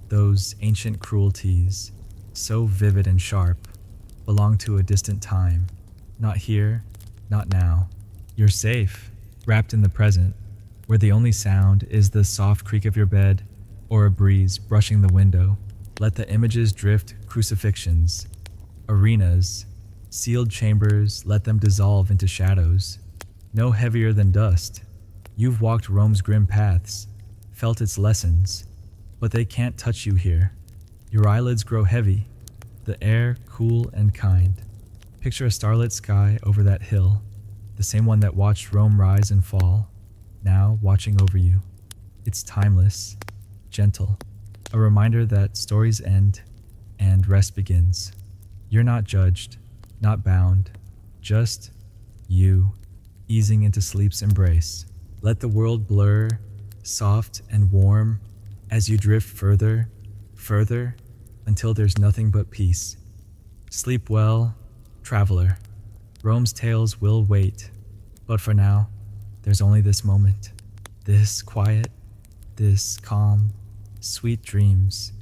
Those ancient cruelties, so vivid and sharp, belong to a distant time. Not here, not now. You're safe, wrapped in the present, where the only sound is the soft creak of your bed or a breeze brushing the window. Let the images drift, crucifixions, arenas, sealed chambers, let them dissolve into shadows, no heavier than dust. You've walked Rome's grim paths, felt its lessons, but they can't touch you here. Your eyelids grow heavy, the air cool and kind. Picture a starlit sky over that hill, the same one that watched Rome rise and fall, now watching over you. It's timeless, gentle, a reminder that stories end and rest begins. You're not judged, not bound, just you, easing into sleep's embrace. Let the world blur, soft and warm, as you drift further, further, until there's nothing but peace. Sleep well, traveler. Rome's tales will wait, but for now, there's only this moment, this quiet, this calm, sweet dreams.